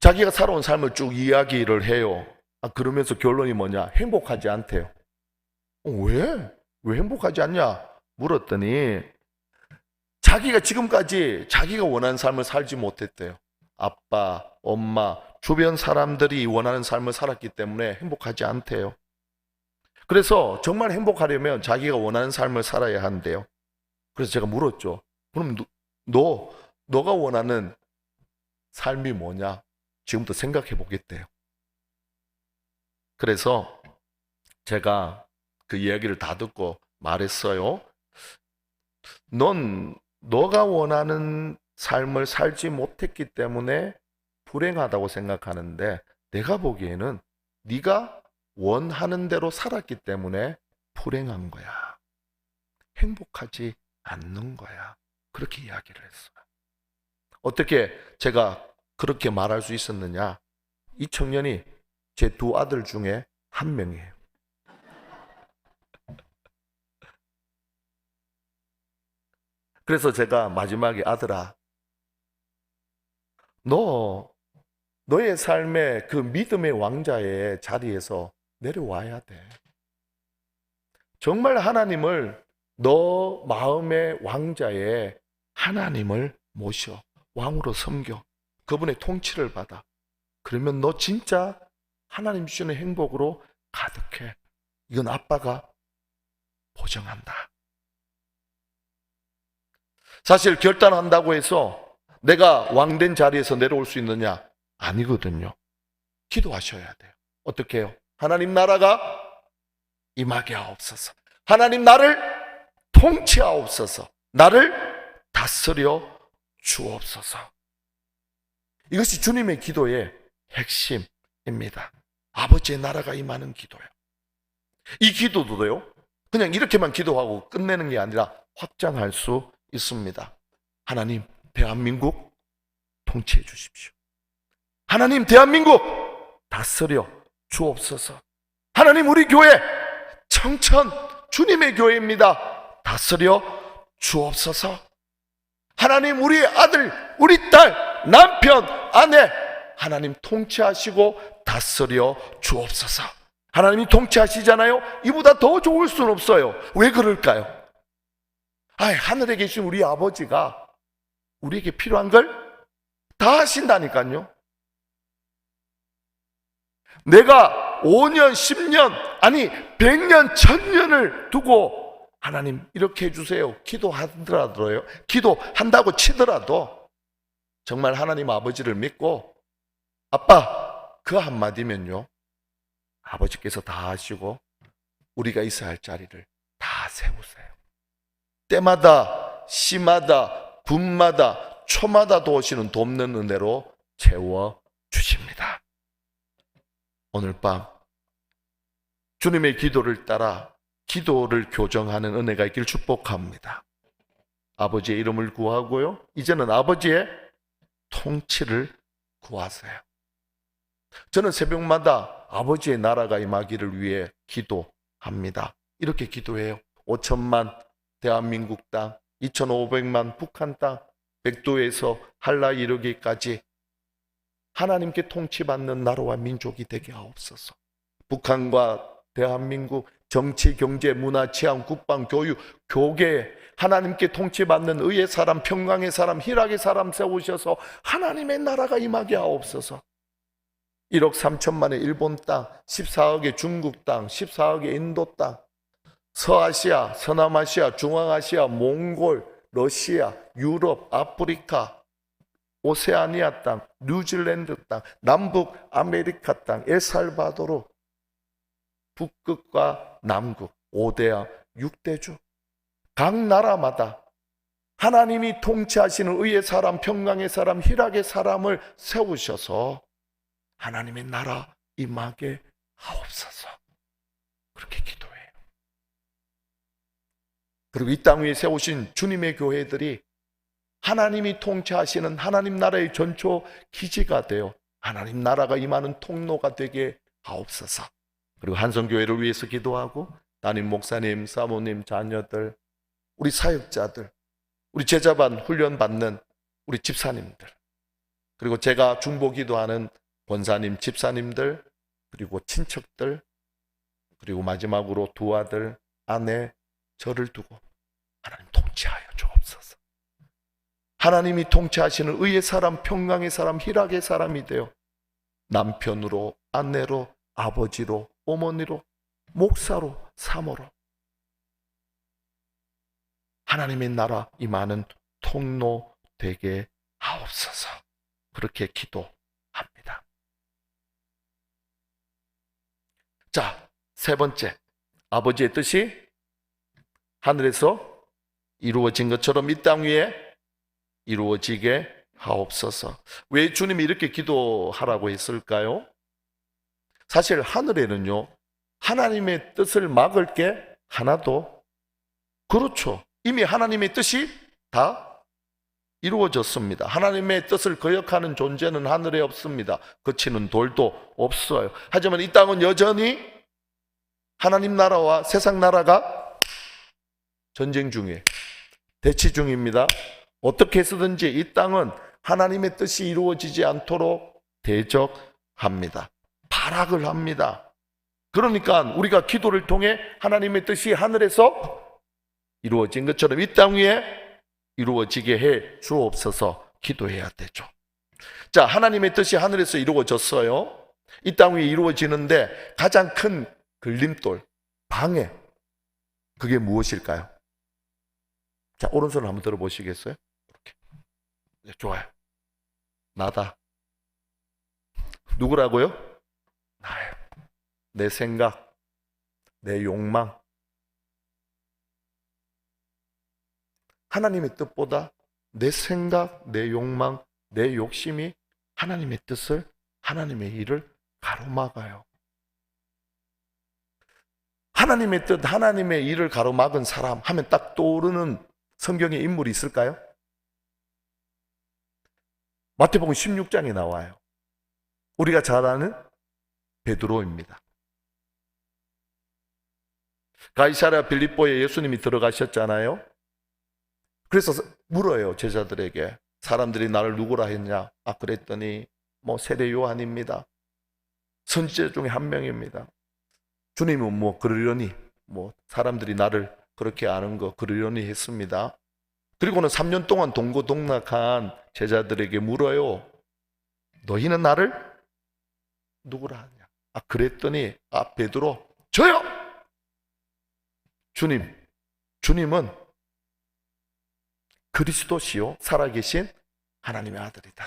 자기가 살아온 삶을 쭉 이야기를 해요. 그러면서 결론이 뭐냐? 행복하지 않대요. 왜? 왜 행복하지 않냐? 물었더니 자기가 지금까지 자기가 원하는 삶을 살지 못했대요. 아빠, 엄마, 주변 사람들이 원하는 삶을 살았기 때문에 행복하지 않대요. 그래서 정말 행복하려면 자기가 원하는 삶을 살아야 한대요. 그래서 제가 물었죠. 그럼 너가 원하는 삶이 뭐냐? 지금부터 생각해 보겠대요. 그래서 제가 그 이야기를 다 듣고 말했어요. 너가 원하는 삶을 살지 못했기 때문에 불행하다고 생각하는데 내가 보기에는 네가 원하는 대로 살았기 때문에 불행한 거야. 행복하지 않는 거야. 그렇게 이야기를 했어요. 어떻게 제가 그렇게 말할 수 있었느냐? 이 청년이 제 두 아들 중에 한 명이에요. 그래서 제가 마지막에 아들아, 너의 삶의 그 믿음의 왕자의 자리에서 내려와야 돼. 정말 하나님을 너 마음의 왕자의 하나님을 모셔. 왕으로 섬겨. 그분의 통치를 받아. 그러면 너 진짜 하나님 주시는 행복으로 가득해. 이건 아빠가 보증한다. 사실 결단한다고 해서 내가 왕된 자리에서 내려올 수 있느냐? 아니거든요. 기도하셔야 돼요. 어떻게 해요? 하나님 나라가 임하게 하옵소서. 하나님 나를 통치하옵소서. 나를 다스려 주옵소서. 이것이 주님의 기도의 핵심입니다. 아버지의 나라가 임하는 기도예요. 이 기도도요, 그냥 이렇게만 기도하고 끝내는 게 아니라 확장할 수 있습니다. 하나님, 대한민국 통치해 주십시오. 하나님, 대한민국 다스려 주옵소서. 하나님, 우리 교회 청천 주님의 교회입니다. 다스려 주옵소서. 하나님, 우리 아들, 우리 딸, 남편, 아내 하나님 통치하시고 다스려 주옵소서. 하나님이 통치하시잖아요. 이보다 더 좋을 수는 없어요. 왜 그럴까요? 하늘에 계신 우리 아버지가 우리에게 필요한 걸 다 하신다니까요. 내가 5년, 10년, 아니 100년, 1000년을 두고 하나님 이렇게 해주세요 기도하더라도요, 기도한다고 치더라도 정말 하나님 아버지를 믿고 아빠 그 한마디면요, 아버지께서 다 하시고 우리가 있어야 할 자리를 다 세우세요. 때마다 시마다 분마다 초마다 도우시는 돕는 은혜로 채워주십니다. 오늘 밤 주님의 기도를 따라 기도를 교정하는 은혜가 있기를 축복합니다. 아버지의 이름을 구하고요, 이제는 아버지의 통치를 구하세요. 저는 새벽마다 아버지의 나라가 임하기를 위해 기도합니다. 이렇게 기도해요. 5천만 대한민국 땅, 2,500만 북한 땅, 백도에서 한라 이르기까지 하나님께 통치받는 나라와 민족이 되게 하옵소서. 북한과 대한민국 정치, 경제, 문화, 치안, 국방, 교육, 교계 하나님께 통치받는 의의 사람, 평강의 사람, 희락의 사람 세우셔서 하나님의 나라가 임하게 하옵소서. 1억 3천만의 일본 땅, 14억의 중국 땅, 14억의 인도 땅, 서아시아, 서남아시아, 중앙아시아, 몽골, 러시아, 유럽, 아프리카, 오세아니아 땅, 뉴질랜드 땅, 남북 아메리카 땅, 엘살바도르, 북극과 남극, 5대양 6대주 각 나라마다 하나님이 통치하시는 의의 사람, 평강의 사람, 희락의 사람을 세우셔서 하나님의 나라 임하게 하옵소서. 그렇게 기도해요. 그리고 이 땅 위에 세우신 주님의 교회들이 하나님이 통치하시는 하나님 나라의 전초 기지가 되어 하나님 나라가 임하는 통로가 되게 하옵소서. 그리고 한성교회를 위해서 기도하고 담임 목사님, 사모님, 자녀들, 우리 사역자들, 우리 제자반 훈련받는 우리 집사님들, 그리고 제가 중보기도하는 권사님, 집사님들, 그리고 친척들, 그리고 마지막으로 두 아들, 아내, 저를 두고 하나님 통치하여 주옵소서. 하나님이 통치하시는 의의 사람, 평강의 사람, 희락의 사람이 되어 남편으로, 아내로, 아버지로, 어머니로, 목사로, 사모로 하나님의 나라 임하는 통로 되게 하옵소서. 그렇게 기도합니다. 자, 세 번째, 아버지의 뜻이 하늘에서 이루어진 것처럼 이 땅 위에 이루어지게 하옵소서. 왜 주님이 이렇게 기도하라고 했을까요? 사실 하늘에는요, 하나님의 뜻을 막을 게 하나도, 그렇죠, 이미 하나님의 뜻이 다 이루어졌습니다. 하나님의 뜻을 거역하는 존재는 하늘에 없습니다. 그치는 돌도 없어요. 하지만 이 땅은 여전히 하나님 나라와 세상 나라가 전쟁 중이에요. 대치 중입니다. 어떻게 해서든지 이 땅은 하나님의 뜻이 이루어지지 않도록 대적합니다. 발악을 합니다. 그러니까 우리가 기도를 통해 하나님의 뜻이 하늘에서 이루어진 것처럼 이 땅 위에 이루어지게 해 주옵소서 기도해야 되죠. 자, 하나님의 뜻이 하늘에서 이루어졌어요. 이 땅 위에 이루어지는데 가장 큰 걸림돌, 방해, 그게 무엇일까요? 자, 오른손을 한번 들어보시겠어요? 이렇게. 네, 좋아요. 나다. 누구라고요? 나예요. 내 생각, 내 욕망. 하나님의 뜻보다 내 생각, 내 욕망, 내 욕심이 하나님의 뜻을, 하나님의 일을 가로막아요. 하나님의 뜻, 하나님의 일을 가로막은 사람 하면 딱 떠오르는 성경의 인물이 있을까요? 마태복음 16장에 나와요. 우리가 잘 아는 베드로입니다. 가이사랴 빌립보에 예수님이 들어가셨잖아요. 그래서 물어요, 제자들에게. 사람들이 나를 누구라 했냐? 아, 그랬더니 세례 요한입니다. 선지자 중에 한 명입니다. 주님은 그러려니 사람들이 나를 그렇게 아는 거 그러려니 했습니다. 그리고는 3년 동안 동고동락한 제자들에게 물어요. 너희는 나를 누구라 하냐? 아, 그랬더니 베드로, 저요! 주님은 그리스도시요 살아계신 하나님의 아들이다.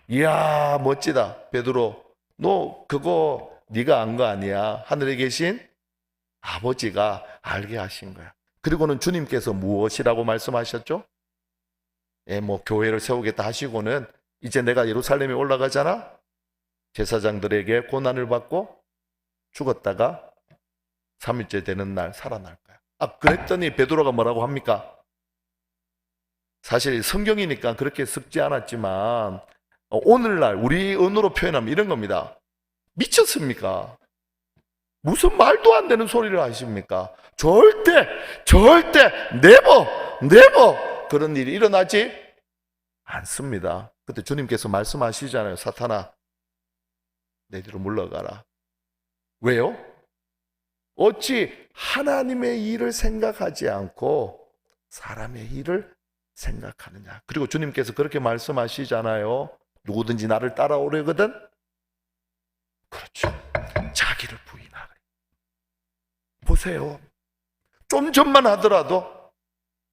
이야, 멋지다. 베드로, 너 그거 네가 안 거 아니야. 하늘에 계신 아버지가 알게 하신 거야. 그리고는 주님께서 무엇이라고 말씀하셨죠? 교회를 세우겠다 하시고는 이제 내가 예루살렘에 올라가잖아. 제사장들에게 고난을 받고 죽었다가 3일째 되는 날 살아날 거야. 아, 그랬더니 베드로가 뭐라고 합니까? 사실 성경이니까 그렇게 섞지 않았지만 오늘날 우리 언어로 표현하면 이런 겁니다. 미쳤습니까? 무슨 말도 안 되는 소리를 하십니까? 절대 never 그런 일이 일어나지 않습니다. 그때 주님께서 말씀하시잖아요. 사탄아, 내 뒤로 물러가라. 왜요? 어찌 하나님의 일을 생각하지 않고 사람의 일을 생각하느냐. 그리고 주님께서 그렇게 말씀하시잖아요. 누구든지 나를 따라오려거든, 그렇죠, 자기를 부인하래. 보세요. 좀 전만 하더라도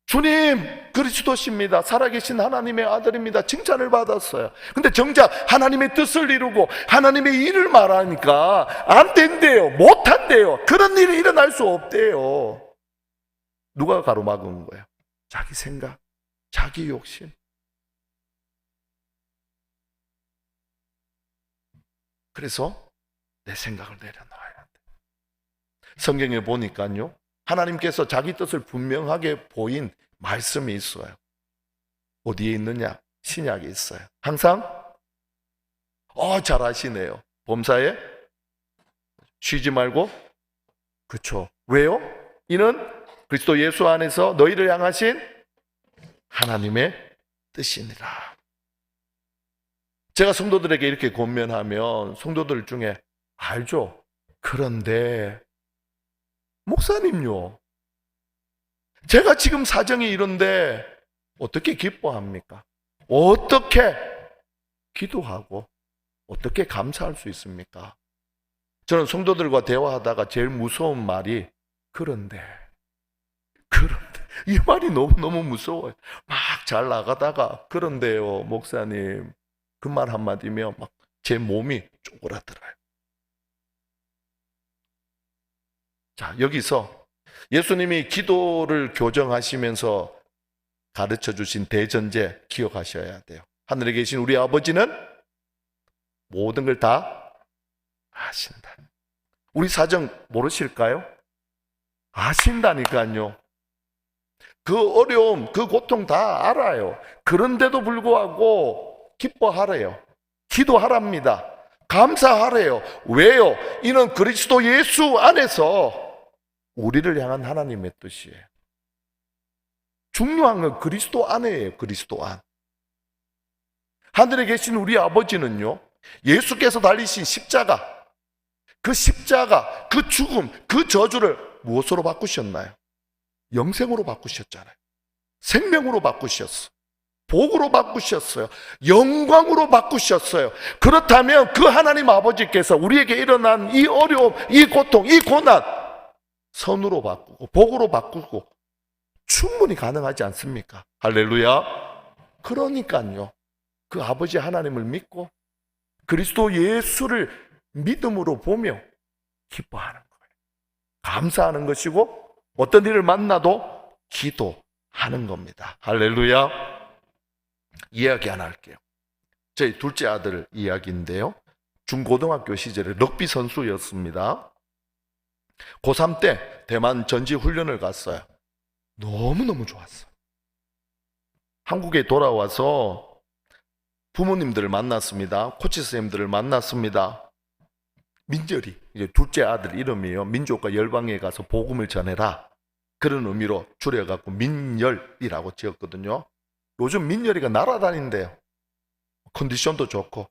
주님 그리스도십니다, 살아계신 하나님의 아들입니다, 칭찬을 받았어요. 근데 정작 하나님의 뜻을 이루고 하나님의 일을 말하니까 안 된대요, 못한대요. 그런 일이 일어날 수 없대요. 누가 가로막은 거예요? 자기 생각, 자기 욕심. 그래서 내 생각을 내려놔야 돼. 성경에 보니까요, 하나님께서 자기 뜻을 분명하게 보인 말씀이 있어요. 어디에 있느냐? 신약에 있어요. 항상 잘 아시네요. 범사에 쉬지 말고. 그렇죠. 왜요? 이는 그리스도 예수 안에서 너희를 향하신 하나님의 뜻이니라. 제가 성도들에게 이렇게 권면하면 성도들 중에 알죠? 그런데 목사님요, 제가 지금 사정이 이런데 어떻게 기뻐합니까? 어떻게 기도하고 어떻게 감사할 수 있습니까? 저는 성도들과 대화하다가 제일 무서운 말이 그런데 이 말이 너무너무 무서워요. 막 잘 나가다가 그런데요 목사님, 그 말 한마디면 막 제 몸이 쪼그라들어요. 자, 여기서 예수님이 기도를 교정하시면서 가르쳐 주신 대전제 기억하셔야 돼요. 하늘에 계신 우리 아버지는 모든 걸 다 아신다. 우리 사정 모르실까요? 아신다니까요. 그 어려움, 그 고통 다 알아요. 그런데도 불구하고 기뻐하래요. 기도하랍니다. 감사하래요. 왜요? 이는 그리스도 예수 안에서 우리를 향한 하나님의 뜻이에요. 중요한 건 그리스도 안에예요. 그리스도 안. 하늘에 계신 우리 아버지는요, 예수께서 달리신 십자가, 그 십자가, 그 죽음, 그 저주를 무엇으로 바꾸셨나요? 영생으로 바꾸셨잖아요. 생명으로 바꾸셨어요. 복으로 바꾸셨어요. 영광으로 바꾸셨어요. 그렇다면 그 하나님 아버지께서 우리에게 일어난 이 어려움, 이 고통, 이 고난 선으로 바꾸고 복으로 바꾸고 충분히 가능하지 않습니까? 할렐루야. 그러니까요, 그 아버지 하나님을 믿고 그리스도 예수를 믿음으로 보며 기뻐하는 거예요. 감사하는 것이고 어떤 일을 만나도 기도하는 겁니다. 할렐루야. 이야기 하나 할게요. 저희 둘째 아들 이야기인데요, 중고등학교 시절에 럭비 선수였습니다. 고3 때 대만 전지 훈련을 갔어요. 너무너무 좋았어요. 한국에 돌아와서 부모님들을 만났습니다. 코치 선생님들을 만났습니다. 민절이, 이제 둘째 아들 이름이에요. 민족과 열방에 가서 복음을 전해라, 그런 의미로 줄여갖고 민열이라고 지었거든요. 요즘 민열이가 날아다닌대요. 컨디션도 좋고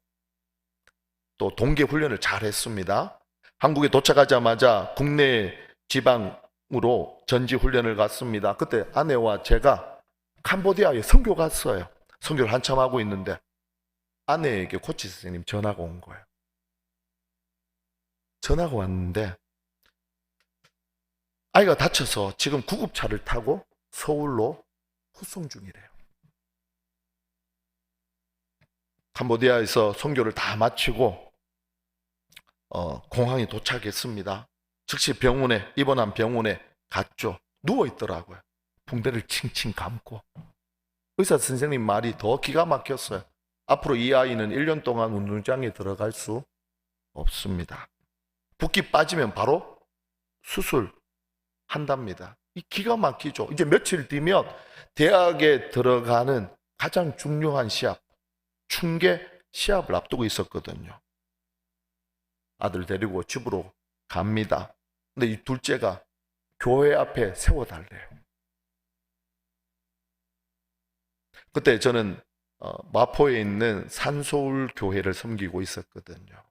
또 동계 훈련을 잘 했습니다. 한국에 도착하자마자 국내 지방으로 전지 훈련을 갔습니다. 그때 아내와 제가 캄보디아에 선교 갔어요. 선교를 한참 하고 있는데 아내에게 코치 선생님 전화가 온 거예요. 전화가 왔는데 아이가 다쳐서 지금 구급차를 타고 서울로 후송 중이래요. 캄보디아에서 선교를 다 마치고 공항에 도착했습니다. 즉시 병원에, 입원한 병원에 갔죠. 누워있더라고요. 붕대를 칭칭 감고. 의사 선생님 말이 더 기가 막혔어요. 앞으로 이 아이는 1년 동안 운동장에 들어갈 수 없습니다. 붓기 빠지면 바로 수술한답니다. 이 기가 막히죠. 이제 며칠 뒤면 대학에 들어가는 가장 중요한 시합, 충계 시합을 앞두고 있었거든요. 아들 데리고 집으로 갑니다. 근데 이 둘째가 교회 앞에 세워달래요. 그때 저는 마포에 있는 산소울 교회를 섬기고 있었거든요.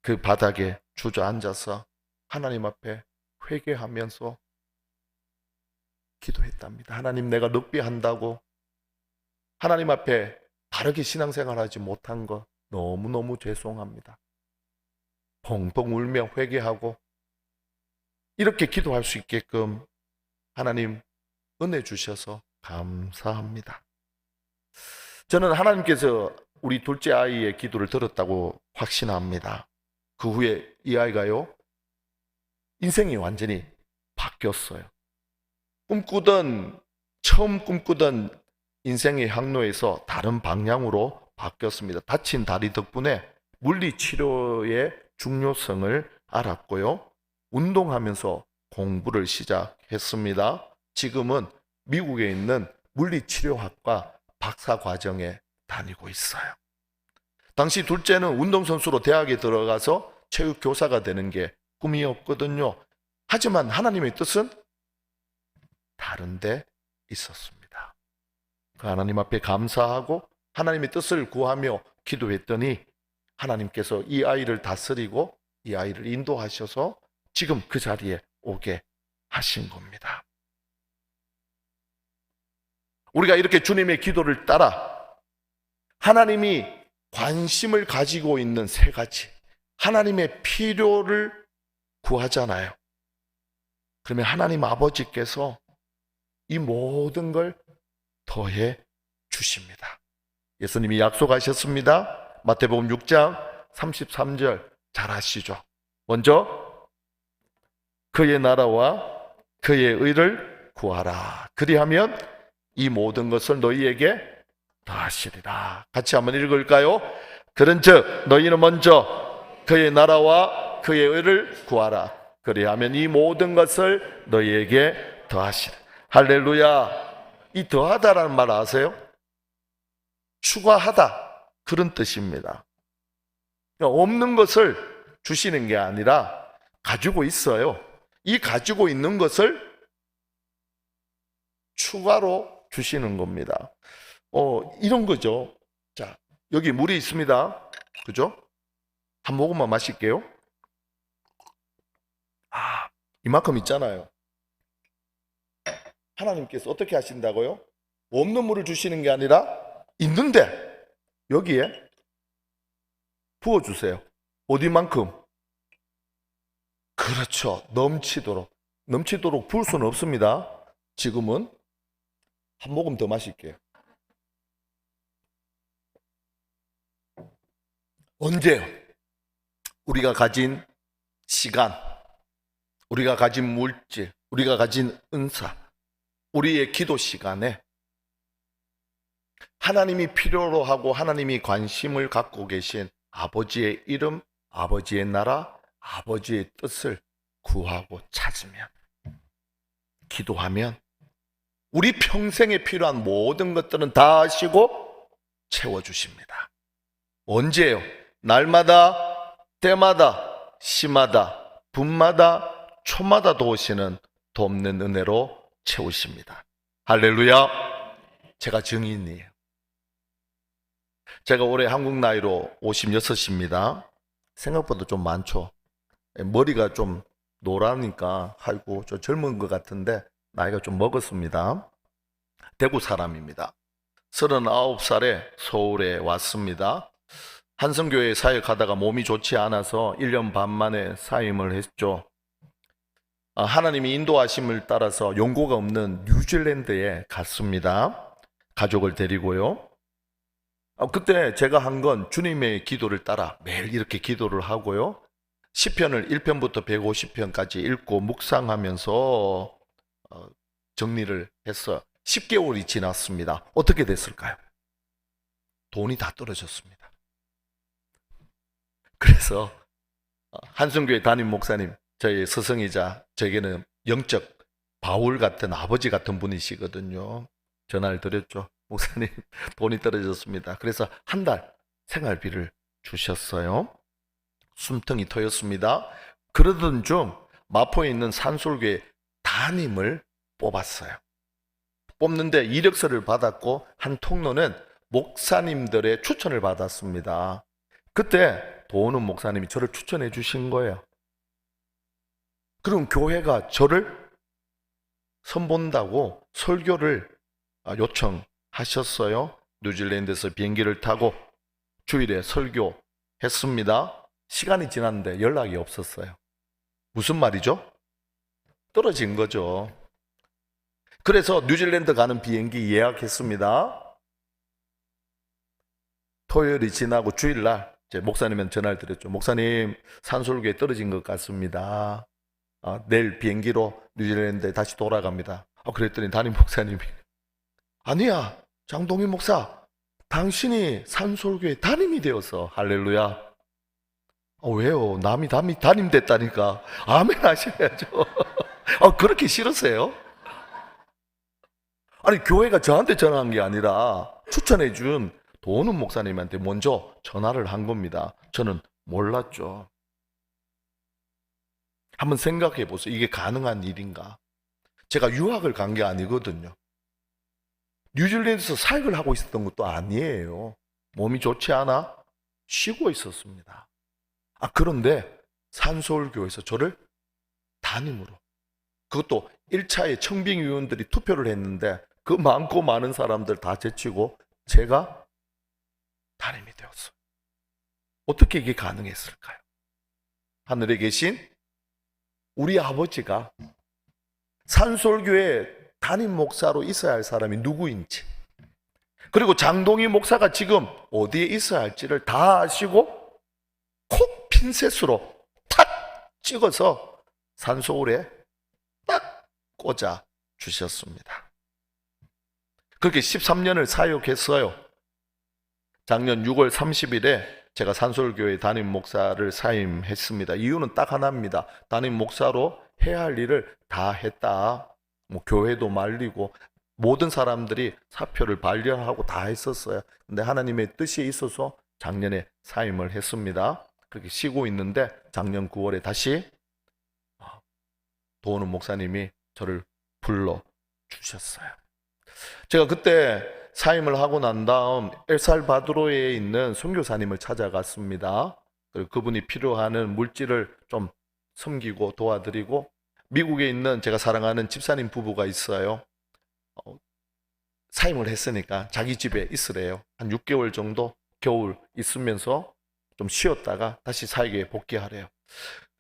그 바닥에 주저앉아서 하나님 앞에 회개하면서 기도했답니다. 하나님, 내가 럭비한다고 하나님 앞에 바르게 신앙생활하지 못한 거 너무너무 죄송합니다. 펑펑 울며 회개하고 이렇게 기도할 수 있게끔 하나님 은혜 주셔서 감사합니다. 저는 하나님께서 우리 둘째 아이의 기도를 들었다고 확신합니다. 그 후에 이 아이가요, 인생이 완전히 바뀌었어요. 처음 꿈꾸던 인생의 항로에서 다른 방향으로 바뀌었습니다. 다친 다리 덕분에 물리치료의 중요성을 알았고요. 운동하면서 공부를 시작했습니다. 지금은 미국에 있는 물리치료학과 박사과정에 다니고 있어요. 당시 둘째는 운동선수로 대학에 들어가서 체육교사가 되는 게 꿈이었거든요. 하지만 하나님의 뜻은 다른 데 있었습니다. 그 하나님 앞에 감사하고 하나님의 뜻을 구하며 기도했더니 하나님께서 이 아이를 다스리고 이 아이를 인도하셔서 지금 그 자리에 오게 하신 겁니다. 우리가 이렇게 주님의 기도를 따라 하나님이 관심을 가지고 있는 세 가지, 하나님의 필요를 구하잖아요. 그러면 하나님 아버지께서 이 모든 걸 더해 주십니다. 예수님이 약속하셨습니다. 마태복음 6장 33절 잘 아시죠? 먼저 그의 나라와 그의 의를 구하라. 그리하면 이 모든 것을 너희에게 더하시리라. 같이 한번 읽을까요? 그런즉 너희는 먼저 그의 나라와 그의 의를 구하라. 그리하면 이 모든 것을 너희에게 더하시리라. 할렐루야. 이 더하다라는 말 아세요? 추가하다, 그런 뜻입니다. 없는 것을 주시는 게 아니라 가지고 있어요. 이 가지고 있는 것을 추가로 주시는 겁니다. 이런 거죠. 자, 여기 물이 있습니다. 그죠? 한 모금만 마실게요. 이만큼 있잖아요. 하나님께서 어떻게 하신다고요? 없는 물을 주시는 게 아니라 있는데 여기에 부어주세요. 어디만큼? 그렇죠. 넘치도록 부을 수는 없습니다. 지금은 한 모금 더 마실게요. 언제요? 우리가 가진 시간, 우리가 가진 물질, 우리가 가진 은사, 우리의 기도 시간에 하나님이 필요로 하고 하나님이 관심을 갖고 계신 아버지의 이름, 아버지의 나라, 아버지의 뜻을 구하고 찾으면, 기도하면 우리 평생에 필요한 모든 것들은 다 하시고 채워주십니다. 언제요? 날마다, 때마다, 시마다, 분마다, 초마다 도우시는 돕는 은혜로 채우십니다. 할렐루야. 제가 증인이에요. 제가 올해 한국 나이로 56입니다. 생각보다 좀 많죠. 머리가 좀 노라니까 아이고 저 젊은 것 같은데 나이가 좀 먹었습니다. 대구 사람입니다. 39살에 서울에 왔습니다. 한성교회 사역하다가 몸이 좋지 않아서 1년 반 만에 사임을 했죠. 하나님이 인도하심을 따라서 연고가 없는 뉴질랜드에 갔습니다. 가족을 데리고요. 그때 제가 한 건 주님의 기도를 따라 매일 이렇게 기도를 하고요. 시편을 1편부터 150편까지 읽고 묵상하면서 정리를 했어요. 10개월이 지났습니다. 어떻게 됐을까요? 돈이 다 떨어졌습니다. 그래서 한성교회 담임 목사님, 저희 스승이자 저에게는 영적 바울 같은 아버지 같은 분이시거든요. 전화를 드렸죠. 목사님, 돈이 떨어졌습니다. 그래서 한 달 생활비를 주셨어요. 숨통이 트였습니다. 그러던 중 마포에 있는 산솔교회 담임을 뽑았어요. 뽑는데 이력서를 받았고 한 통로는 목사님들의 추천을 받았습니다. 그때 도우는 목사님이 저를 추천해 주신 거예요. 그럼 교회가 저를 선본다고 설교를 요청하셨어요. 뉴질랜드에서 비행기를 타고 주일에 설교했습니다. 시간이 지났는데 연락이 없었어요. 무슨 말이죠? 떨어진 거죠. 그래서 뉴질랜드 가는 비행기 예약했습니다. 토요일이 지나고 주일날 제 목사님한테 전화를 드렸죠. 목사님, 산솔교에 떨어진 것 같습니다. 내일 비행기로 뉴질랜드에 다시 돌아갑니다. 그랬더니 담임 목사님이 아니야, 장동민 목사, 당신이 산솔교회 담임이 되어서 할렐루야. 왜요? 남이 담임 됐다니까 아멘 하셔야죠. 그렇게 싫으세요? 아니, 교회가 저한테 전화한 게 아니라 추천해 준 도우는 목사님한테 먼저 전화를 한 겁니다. 저는 몰랐죠. 한번 생각해 보세요. 이게 가능한 일인가? 제가 유학을 간 게 아니거든요. 뉴질랜드에서 사역을 하고 있었던 것도 아니에요. 몸이 좋지 않아 쉬고 있었습니다. 그런데 산서울교회에서 저를 담임으로, 그것도 1차에 청빙위원들이 투표를 했는데 그 많고 많은 사람들 다 제치고 제가 담임이 되었어요. 어떻게 이게 가능했을까요? 하늘에 계신 우리 아버지가 산서울교회 담임 목사로 있어야 할 사람이 누구인지, 그리고 장동희 목사가 지금 어디에 있어야 할지를 다 아시고 콕 핀셋으로 탁 찍어서 산서울에 딱 꽂아 주셨습니다. 그렇게 13년을 사역했어요. 작년 6월 30일에 제가 산서울교회 담임 목사를 사임했습니다. 이유는 딱 하나입니다. 담임 목사로 해야 할 일을 다 했다. 교회도 말리고 모든 사람들이 사표를 발령하고 다 했었어요. 근데 하나님의 뜻이 있어서 작년에 사임을 했습니다. 그렇게 쉬고 있는데 작년 9월에 다시 도우는 목사님이 저를 불러 주셨어요. 제가 그때 사임을 하고 난 다음 엘살바도르에 있는 선교사님을 찾아갔습니다. 그리고 그분이 필요하는 물질을 좀 섬기고 도와드리고, 미국에 있는 제가 사랑하는 집사님 부부가 있어요. 사임을 했으니까 자기 집에 있으래요. 한 6개월 정도 겨울 있으면서 좀 쉬었다가 다시 사역에 복귀하래요.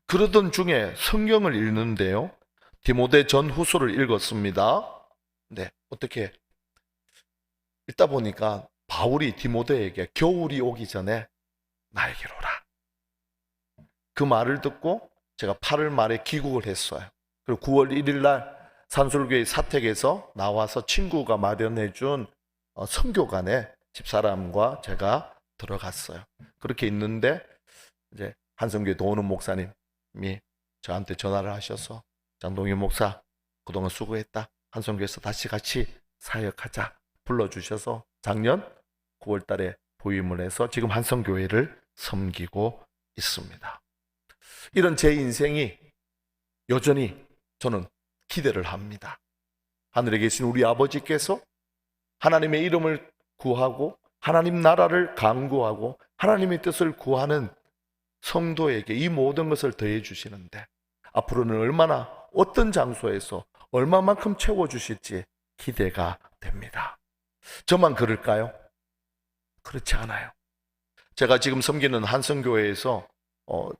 그러던 중에 성경을 읽는데요, 디모데 전후서를 읽었습니다. 네, 어떻게 읽다 보니까 바울이 디모데에게 겨울이 오기 전에 나에게로 오라, 그 말을 듣고 제가 8월 말에 귀국을 했어요. 그리고 9월 1일 날 산술교회 사택에서 나와서 친구가 마련해 준 선교관에 집사람과 제가 들어갔어요. 그렇게 있는데 이제 한성교회 도우는 목사님이 저한테 전화를 하셔서, 장동희 목사 그동안 수고했다, 한성교회에서 다시 같이 사역하자 불러주셔서 작년 9월 달에 부임을 해서 지금 한성교회를 섬기고 있습니다. 이런 제 인생이 여전히 저는 기대를 합니다. 하늘에 계신 우리 아버지께서 하나님의 이름을 구하고 하나님 나라를 강구하고 하나님의 뜻을 구하는 성도에게 이 모든 것을 더해 주시는데, 앞으로는 얼마나 어떤 장소에서 얼마만큼 채워주실지 기대가 됩니다. 저만 그럴까요? 그렇지 않아요. 제가 지금 섬기는 한성교회에서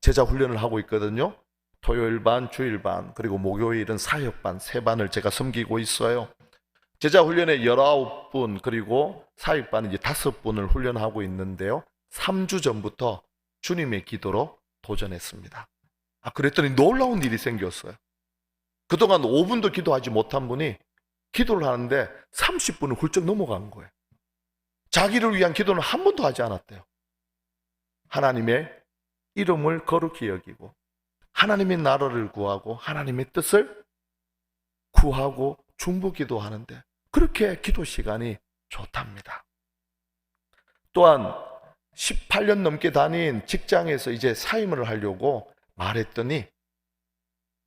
제자 훈련을 하고 있거든요. 토요일 반, 주일 반, 그리고 목요일은 사역반, 3반을 제가 섬기고 있어요. 제자 훈련에 19분, 그리고 사역반 이제 5분을 훈련하고 있는데요, 3주 전부터 주님의 기도로 도전했습니다. 그랬더니 놀라운 일이 생겼어요. 그동안 5분도 기도하지 못한 분이 기도를 하는데 30분을 훌쩍 넘어간 거예요. 자기를 위한 기도는 한 번도 하지 않았대요. 하나님의 이름을 거룩히 여기고 하나님의 나라를 구하고 하나님의 뜻을 구하고 중보기도하는데 그렇게 기도 시간이 좋답니다. 또한 18년 넘게 다닌 직장에서 이제 사임을 하려고 말했더니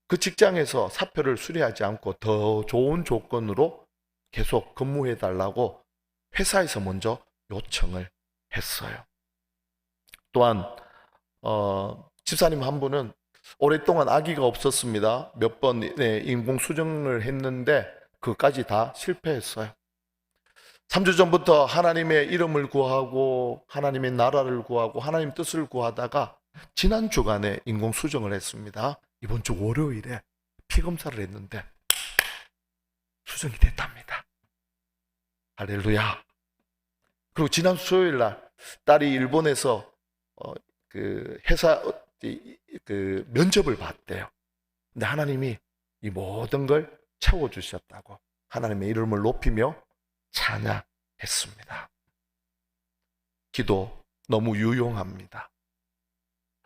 그 직장에서 사표를 수리하지 않고 더 좋은 조건으로 계속 근무해달라고 회사에서 먼저 요청을 했어요. 또한 집사님 한 분은 오랫동안 아기가 없었습니다. 몇 번 인공수정을 했는데 그것까지 다 실패했어요. 3주 전부터 하나님의 이름을 구하고 하나님의 나라를 구하고 하나님 뜻을 구하다가 지난 주간에 인공수정을 했습니다. 이번 주 월요일에 피검사를 했는데 수정이 됐답니다. 할렐루야. 그리고 지난 수요일 날 딸이 일본에서 그 회사 그 면접을 봤대요. 근데 하나님이 이 모든 걸 채워주셨다고 하나님의 이름을 높이며 찬양했습니다. 기도 너무 유용합니다.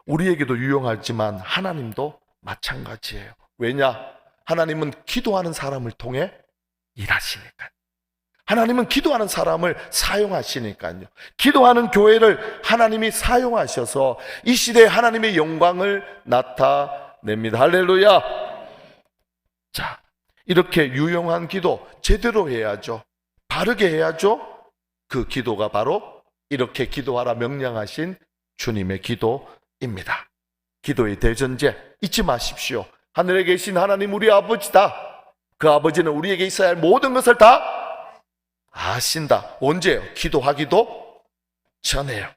우리에게도 유용하지만 하나님도 마찬가지예요. 왜냐? 하나님은 기도하는 사람을 통해 일하시니까요. 하나님은 기도하는 사람을 사용하시니까요. 기도하는 교회를 하나님이 사용하셔서 이 시대에 하나님의 영광을 나타냅니다. 할렐루야. 자, 이렇게 유용한 기도 제대로 해야죠. 바르게 해야죠. 그 기도가 바로 이렇게 기도하라 명령하신 주님의 기도입니다. 기도의 대전제 잊지 마십시오. 하늘에 계신 하나님 우리 아버지다. 그 아버지는 우리에게 있어야 할 모든 것을 다 아신다. 언제요? 기도하기도 전에요.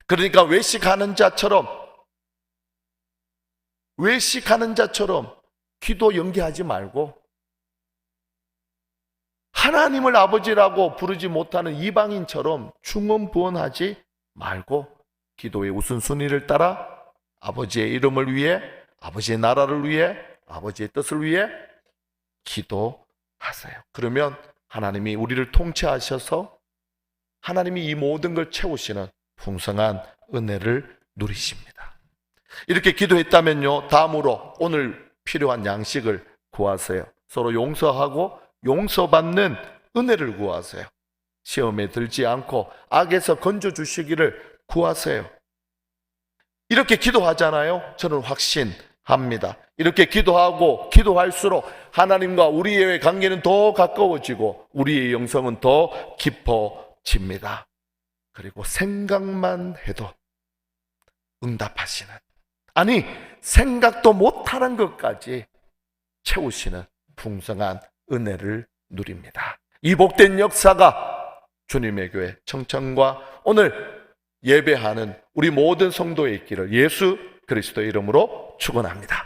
그러니까 외식하는 자처럼 기도 연기하지 말고 하나님을 아버지라고 부르지 못하는 이방인처럼 중언부언하지 말고 기도의 우선순위를 따라 아버지의 이름을 위해, 아버지의 나라를 위해, 아버지의 뜻을 위해 기도하세요. 그러면 하나님이 우리를 통치하셔서 하나님이 이 모든 걸 채우시는 풍성한 은혜를 누리십니다. 이렇게 기도했다면요, 다음으로 오늘 필요한 양식을 구하세요. 서로 용서하고 용서받는 은혜를 구하세요. 시험에 들지 않고 악에서 건져주시기를 구하세요. 이렇게 기도하잖아요. 저는 확신합니다. 이렇게 기도하고 기도할수록 하나님과 우리의 관계는 더 가까워지고 우리의 영성은 더 깊어집니다. 그리고 생각만 해도 응답하시는, 아니 생각도 못하는 것까지 채우시는 풍성한 은혜를 누립니다. 이 복된 역사가 주님의 교회 청천과 오늘 예배하는 우리 모든 성도의 있기를 예수 그리스도의 이름으로 축원합니다.